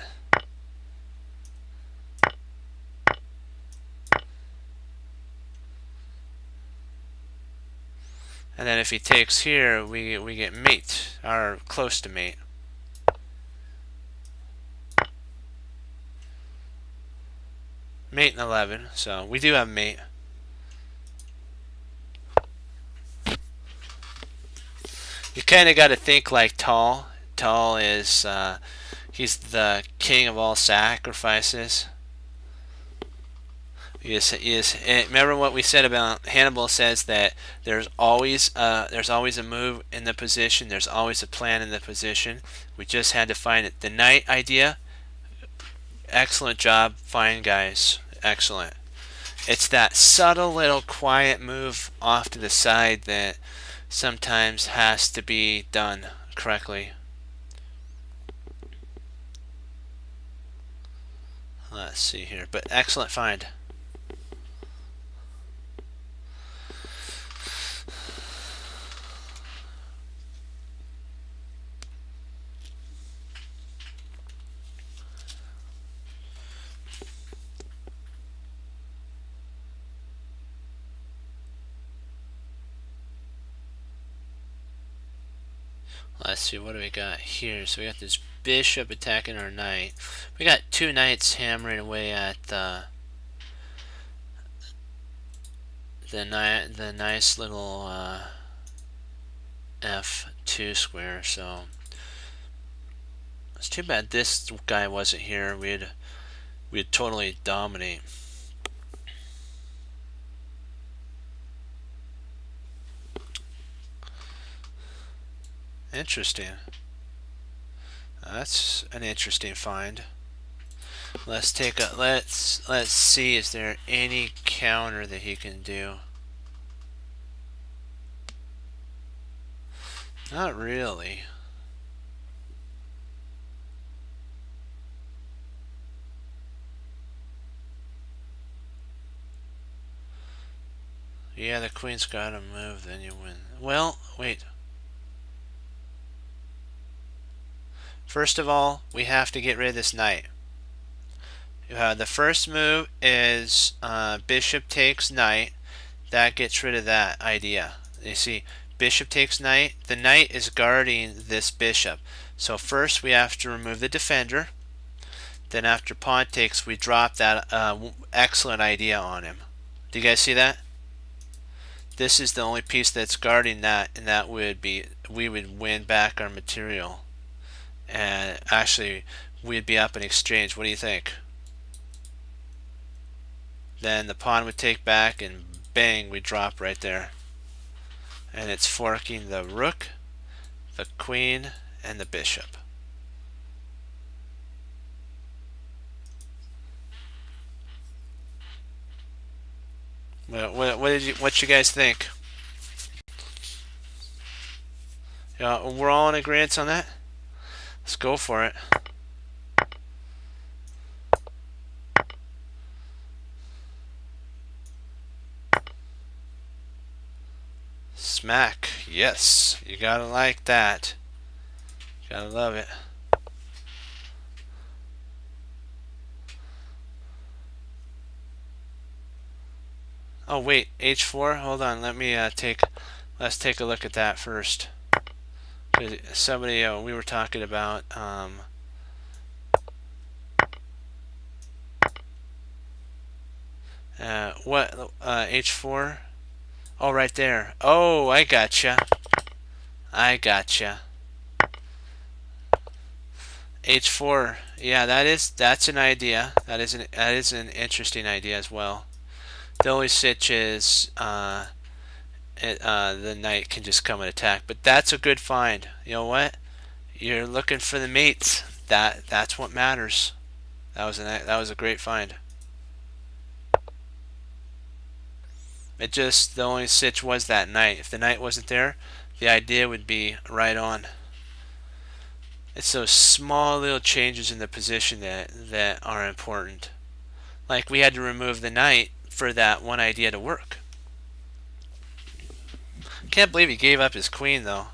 And then if he takes here, we get mate, or close to mate. Mate and 11, so we do have mate. You kind of got to think like Tal. Tal is, he's the king of all sacrifices. Yes, yes. And remember what we said about Hannibal says that there's always a move in the position. There's always a plan in the position. We just had to find it. The knight idea. Excellent job, fine guys. Excellent. It's that subtle little quiet move off to the side that sometimes has to be done correctly. Let's see here, but excellent find. Let's see, what do we got here? So we got this bishop attacking our knight. We got two knights hammering away at the nice little f2 square. So it's too bad this guy wasn't here. We'd totally dominate. Interesting. That's an interesting find. Let's see, is there any counter that he can do? Not really. Yeah, the queen's gotta move, then you win. Well, wait. First of all, we have to get rid of this knight. The first move is bishop takes knight. That gets rid of that idea. You see, bishop takes knight. The knight is guarding this bishop. So first we have to remove the defender. Then after pawn takes, we drop that excellent idea on him. Do you guys see that? This is the only piece that's guarding that, and that would be, we would win back our material. And actually, we'd be up in exchange. What do you think? Then the pawn would take back, and bang, we drop right there. And it's forking the rook, the queen, and the bishop. What you guys think? Yeah, we're all in agreement on that. Let's go for it. Smack. Yes, you gotta like that. Gotta love it. Oh wait, H4. Hold on. Let's take a look at that first. Somebody we were talking about what H4? Oh, right there. Oh, I gotcha. H4. Yeah, that's an idea. That is an interesting idea as well. The only sitch is the knight can just come and attack, but that's a good find. You know what? You're looking for the mates. That's what matters. That was a great find. The only sitch was that knight. If the knight wasn't there, the idea would be right on. It's those small little changes in the position that are important. Like we had to remove the knight for that one idea to work. Can't believe he gave up his queen though.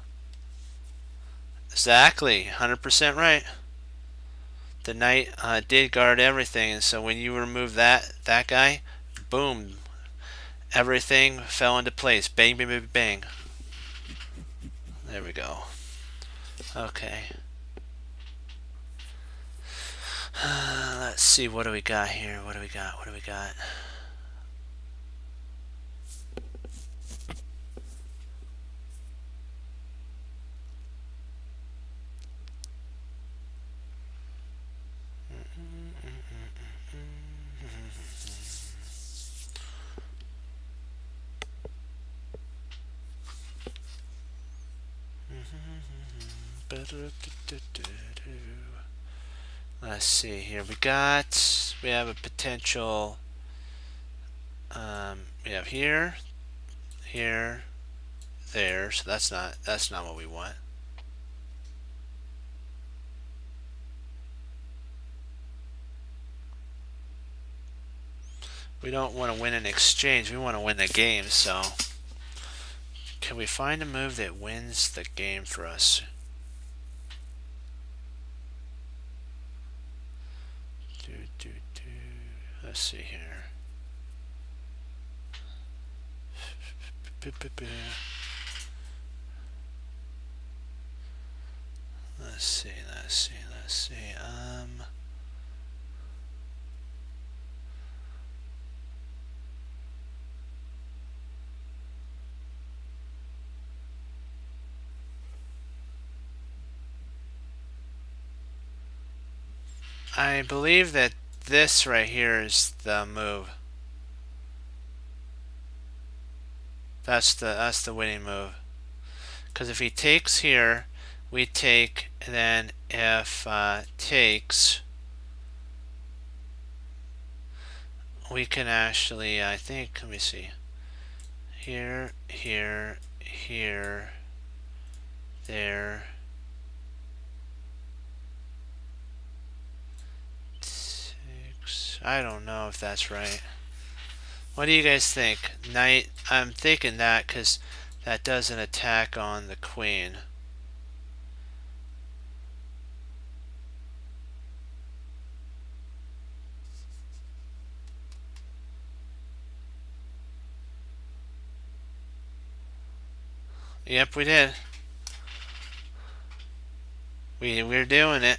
Exactly, 100% right. The knight did guard everything, and so when you remove that guy, boom, everything fell into place. Bang, bang, bang, bang. There we go. Okay. Let's see, what do we got here? What do we got? What do we got? Let's see here. We have a potential. We have here, here, there. So that's not what we want. We don't want to win an exchange. We want to win the game. So can we find a move that wins the game for us? Let's see here. Let's see. I believe that this right here is the move. That's the winning move. Because if he takes here, we take, and then if takes, we can actually, I think, let me see. Here, here, here, there. Six. I don't know if that's right. What do you guys think? Knight, I'm thinking that because that does an attack on the queen. Yep, we did. We're doing it.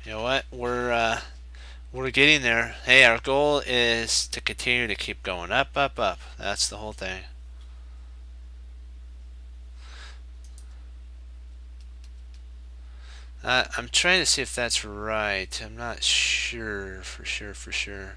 You know what? We're getting there. Hey, our goal is to continue to keep going up, up, up. That's the whole thing. I'm trying to see if that's right. I'm not sure for sure.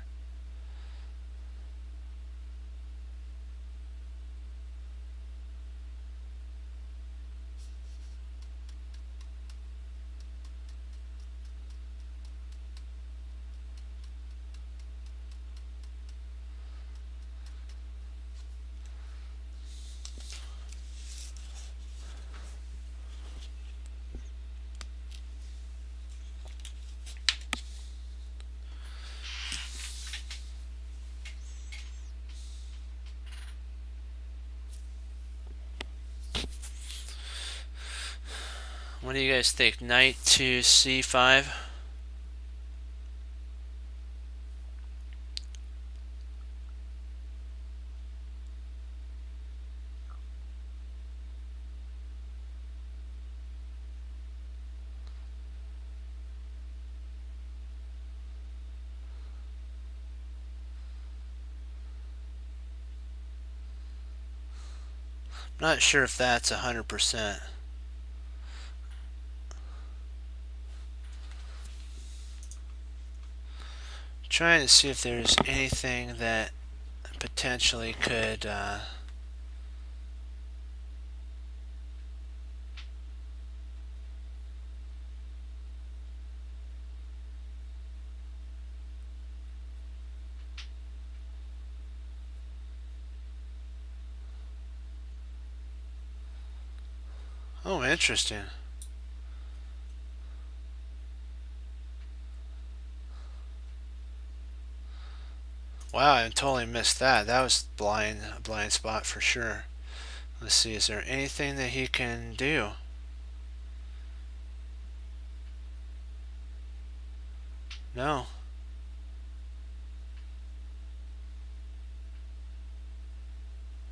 What do you guys think? Knight to c5? Not sure if that's 100%. Trying to see if there's anything that potentially could oh, interesting. Wow, I totally missed that. That was a blind spot for sure. Let's see, is there anything that he can do? No.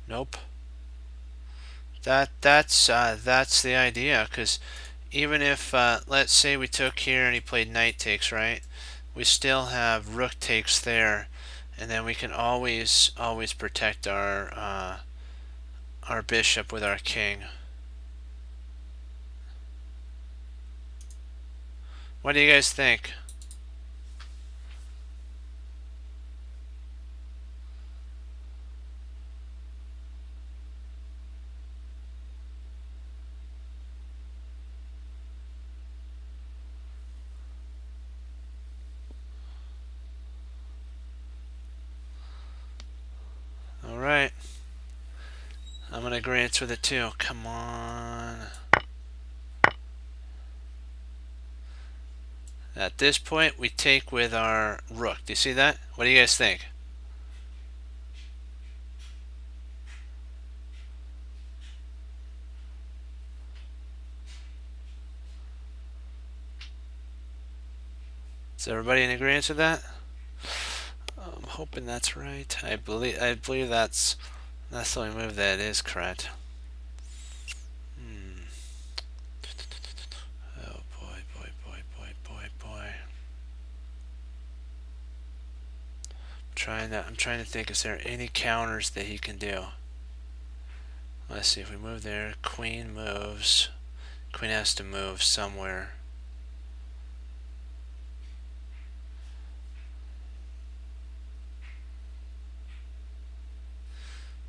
Nope. That's the idea. Because even if let's say we took here and he played knight takes, right? We still have rook takes there, and then we can always protect our bishop with our king. What do you guys think? All right. I'm going to agree with it too. Come on. At this point, we take with our rook. Do you see that? What do you guys think? Is everybody in agreement with that? I'm hoping that's right. I believe that's the only move that is correct. Oh boy, boy, boy, boy, boy, boy. I'm trying to think, is there any counters that he can do? Let's see, if we move there, queen moves. Queen has to move somewhere.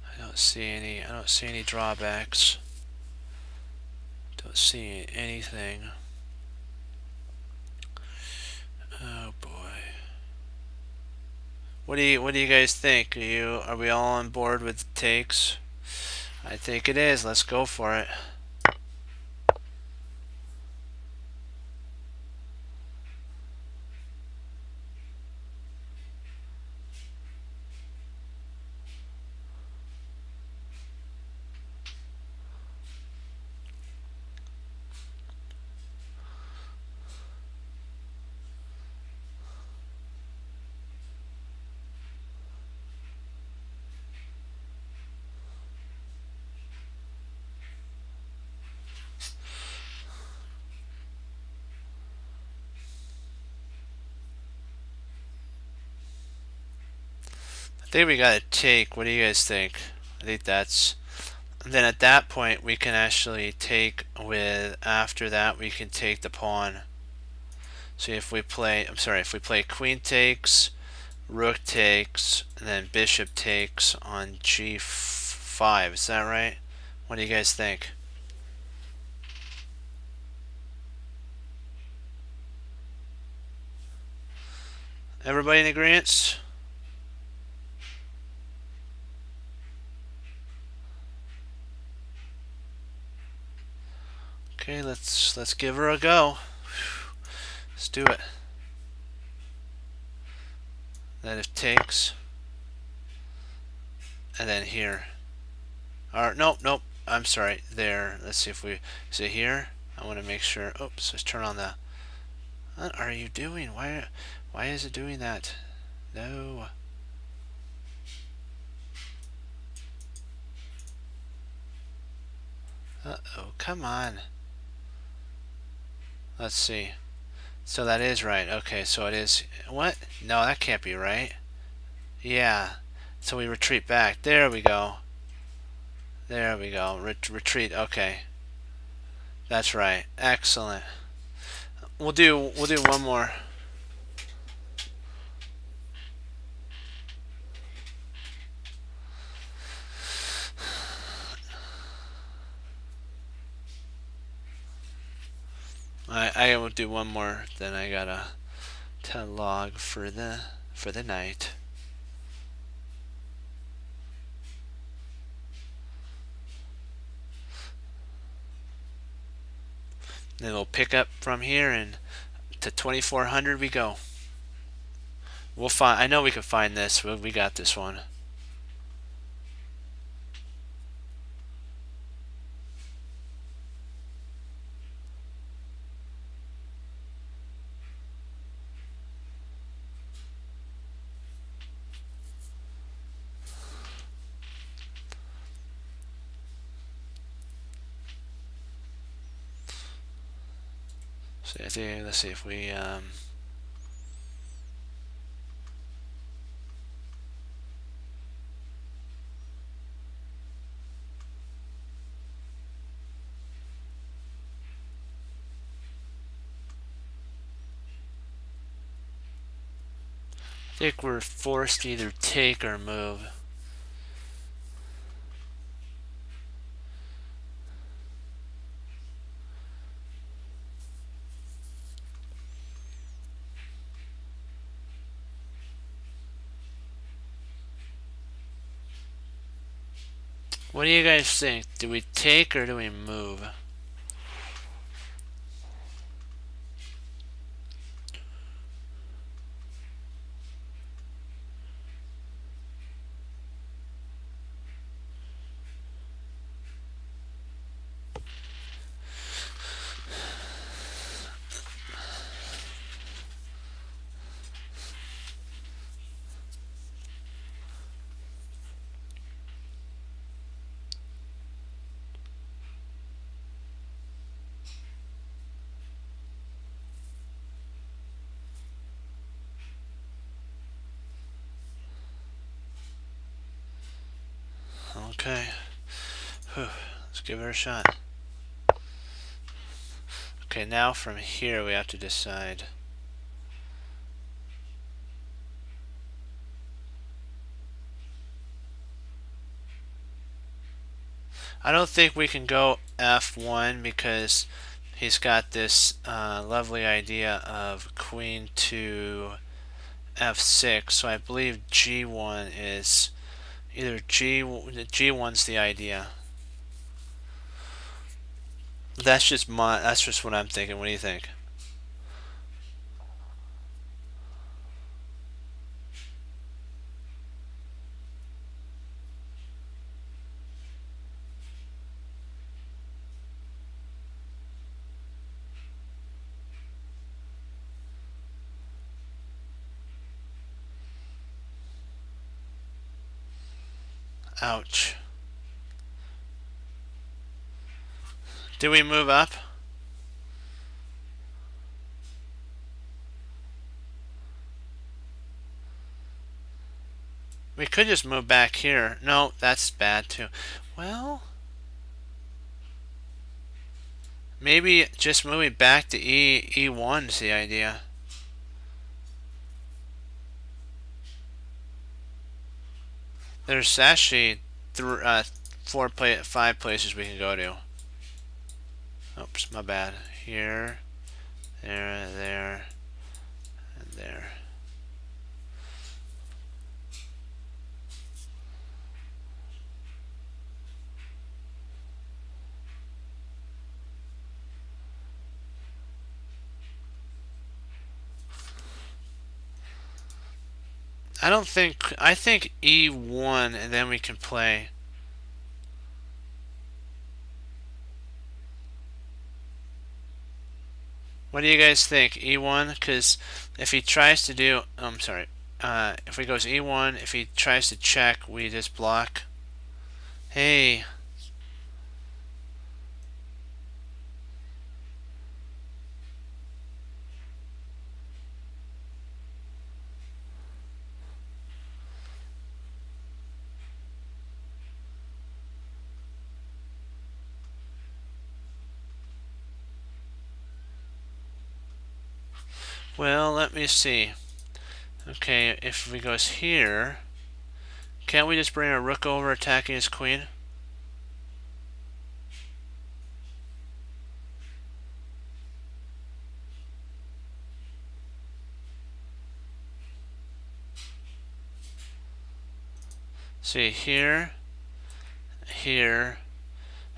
I don't see any drawbacks. Don't see anything. Oh boy. What do you guys think? Are we all on board with the takes? I think it is. Let's go for it. I think we got to take. What do you guys think? I think that's. And then at that point, we can actually take with. After that, we can take the pawn. So if we play, if we play queen takes, rook takes, and then bishop takes on g5. Is that right? What do you guys think? Everybody in agreement? Okay, let's give her a go. Let's do it. Then it takes, and then here. Or nope. I'm sorry. There. Let's see if we is it here. I want to make sure. Oops. Let's turn on the. What are you doing? Why is it doing that? No. Uh-oh. Come on. Let's see. So that is right. Okay, so it is. What? No, that can't be right. Yeah. So we retreat back. There we go. There we go. Retreat. Okay. That's right. Excellent. We'll do one more. I will do one more. Then I gotta log for the night. Then we'll pick up from here and to 2400 we go. We'll find. I know we can find this. We got this one. So I think, let's see if we I think we're forced to either take or move. What do you guys think? Do we take or do we move? Okay. Whew. Let's give it a shot. Okay, now from here we have to decide. I don't think we can go F1 because he's got this lovely idea of queen to F6. So I believe G1 is either G1's the idea. That's just what I'm thinking. What do you think? Ouch. Do we move up? We could just move back here. No, that's bad too. Well, maybe just moving back to E1 is the idea. There's actually five places we can go to. Oops, my bad. Here, there, and there. I think E1 and then we can play. What do you guys think? E1? Because if he tries to do, I'm sorry, if he goes E1, if he tries to check, we just block. Hey. Well, let me see. Okay, if we goes here, can't we just bring our rook over attacking his queen? See, here, here,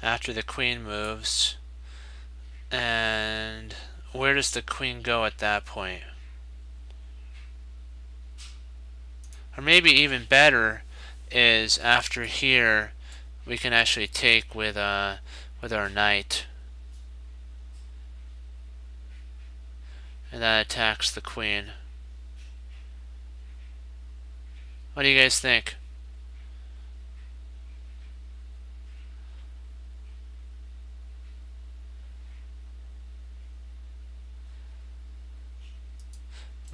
after the queen moves, and where does the queen go at that point? Or maybe even better is after here, we can actually take with our knight. And that attacks the queen. What do you guys think?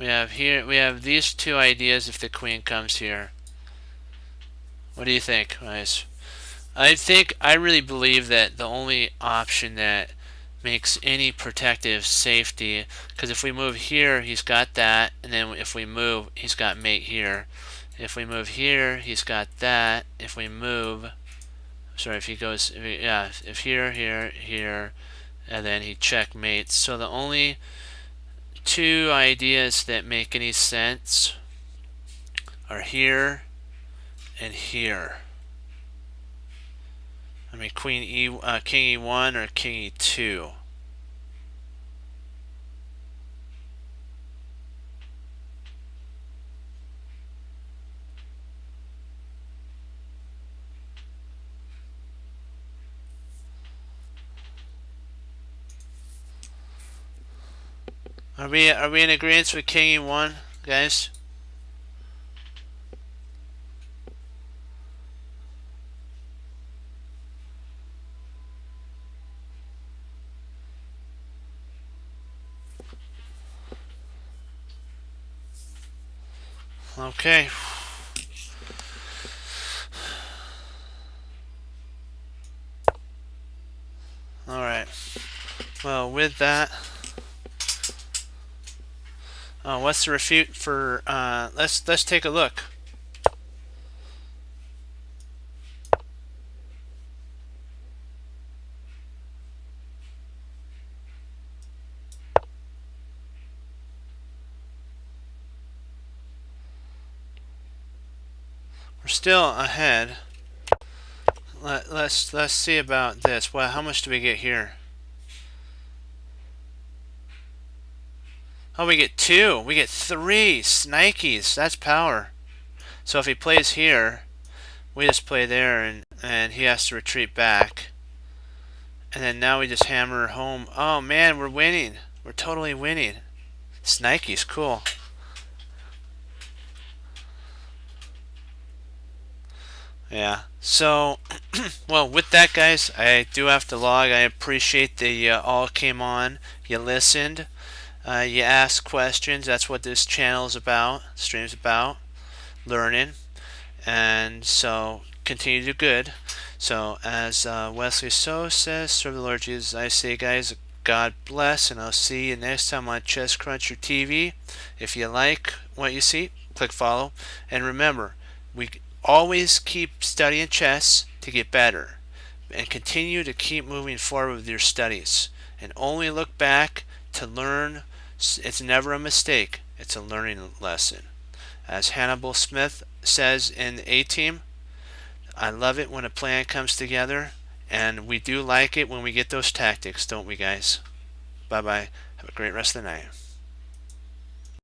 We have here, we have these two ideas if the queen comes here. What do you think, guys? I really believe that the only option that makes any protective safety, because if we move here, he's got that, and then if we move, he's got mate here. If we move here, he's got that. If we move, sorry, if he goes, yeah, if here, here, here, and then he checkmates. So the only two ideas that make any sense are here and here. I mean, Queen King E1 or King E2. Are we in agreement with King E1, guys? Okay. All right. Well, with that, what's the refute for? Let's take a look. We're still ahead. Let's see about this. Well, how much do we get here? Oh, we get 2. We get 3. Snikes. That's power. So if he plays here, we just play there, and he has to retreat back. And then now we just hammer home. Oh man, we're winning. We're totally winning. Snikes, cool. Yeah. So, well, with that, guys, I do have to log. I appreciate that you all came on. You listened. You asked questions. That's what this channel is about. Stream's about learning. And so, continue to do good. So, as Wesley So says, serve the Lord Jesus. I say, guys, God bless, and I'll see you next time on Chess Cruncher TV. If you like what you see, click follow. And remember, we always keep studying chess to get better, and continue to keep moving forward with your studies, and only look back to learn. It's never a mistake, it's a learning lesson. As Hannibal Smith says in A-Team, I love it when a plan comes together, and we do like it when we get those tactics, don't we, guys? Bye bye. Have a great rest of the night.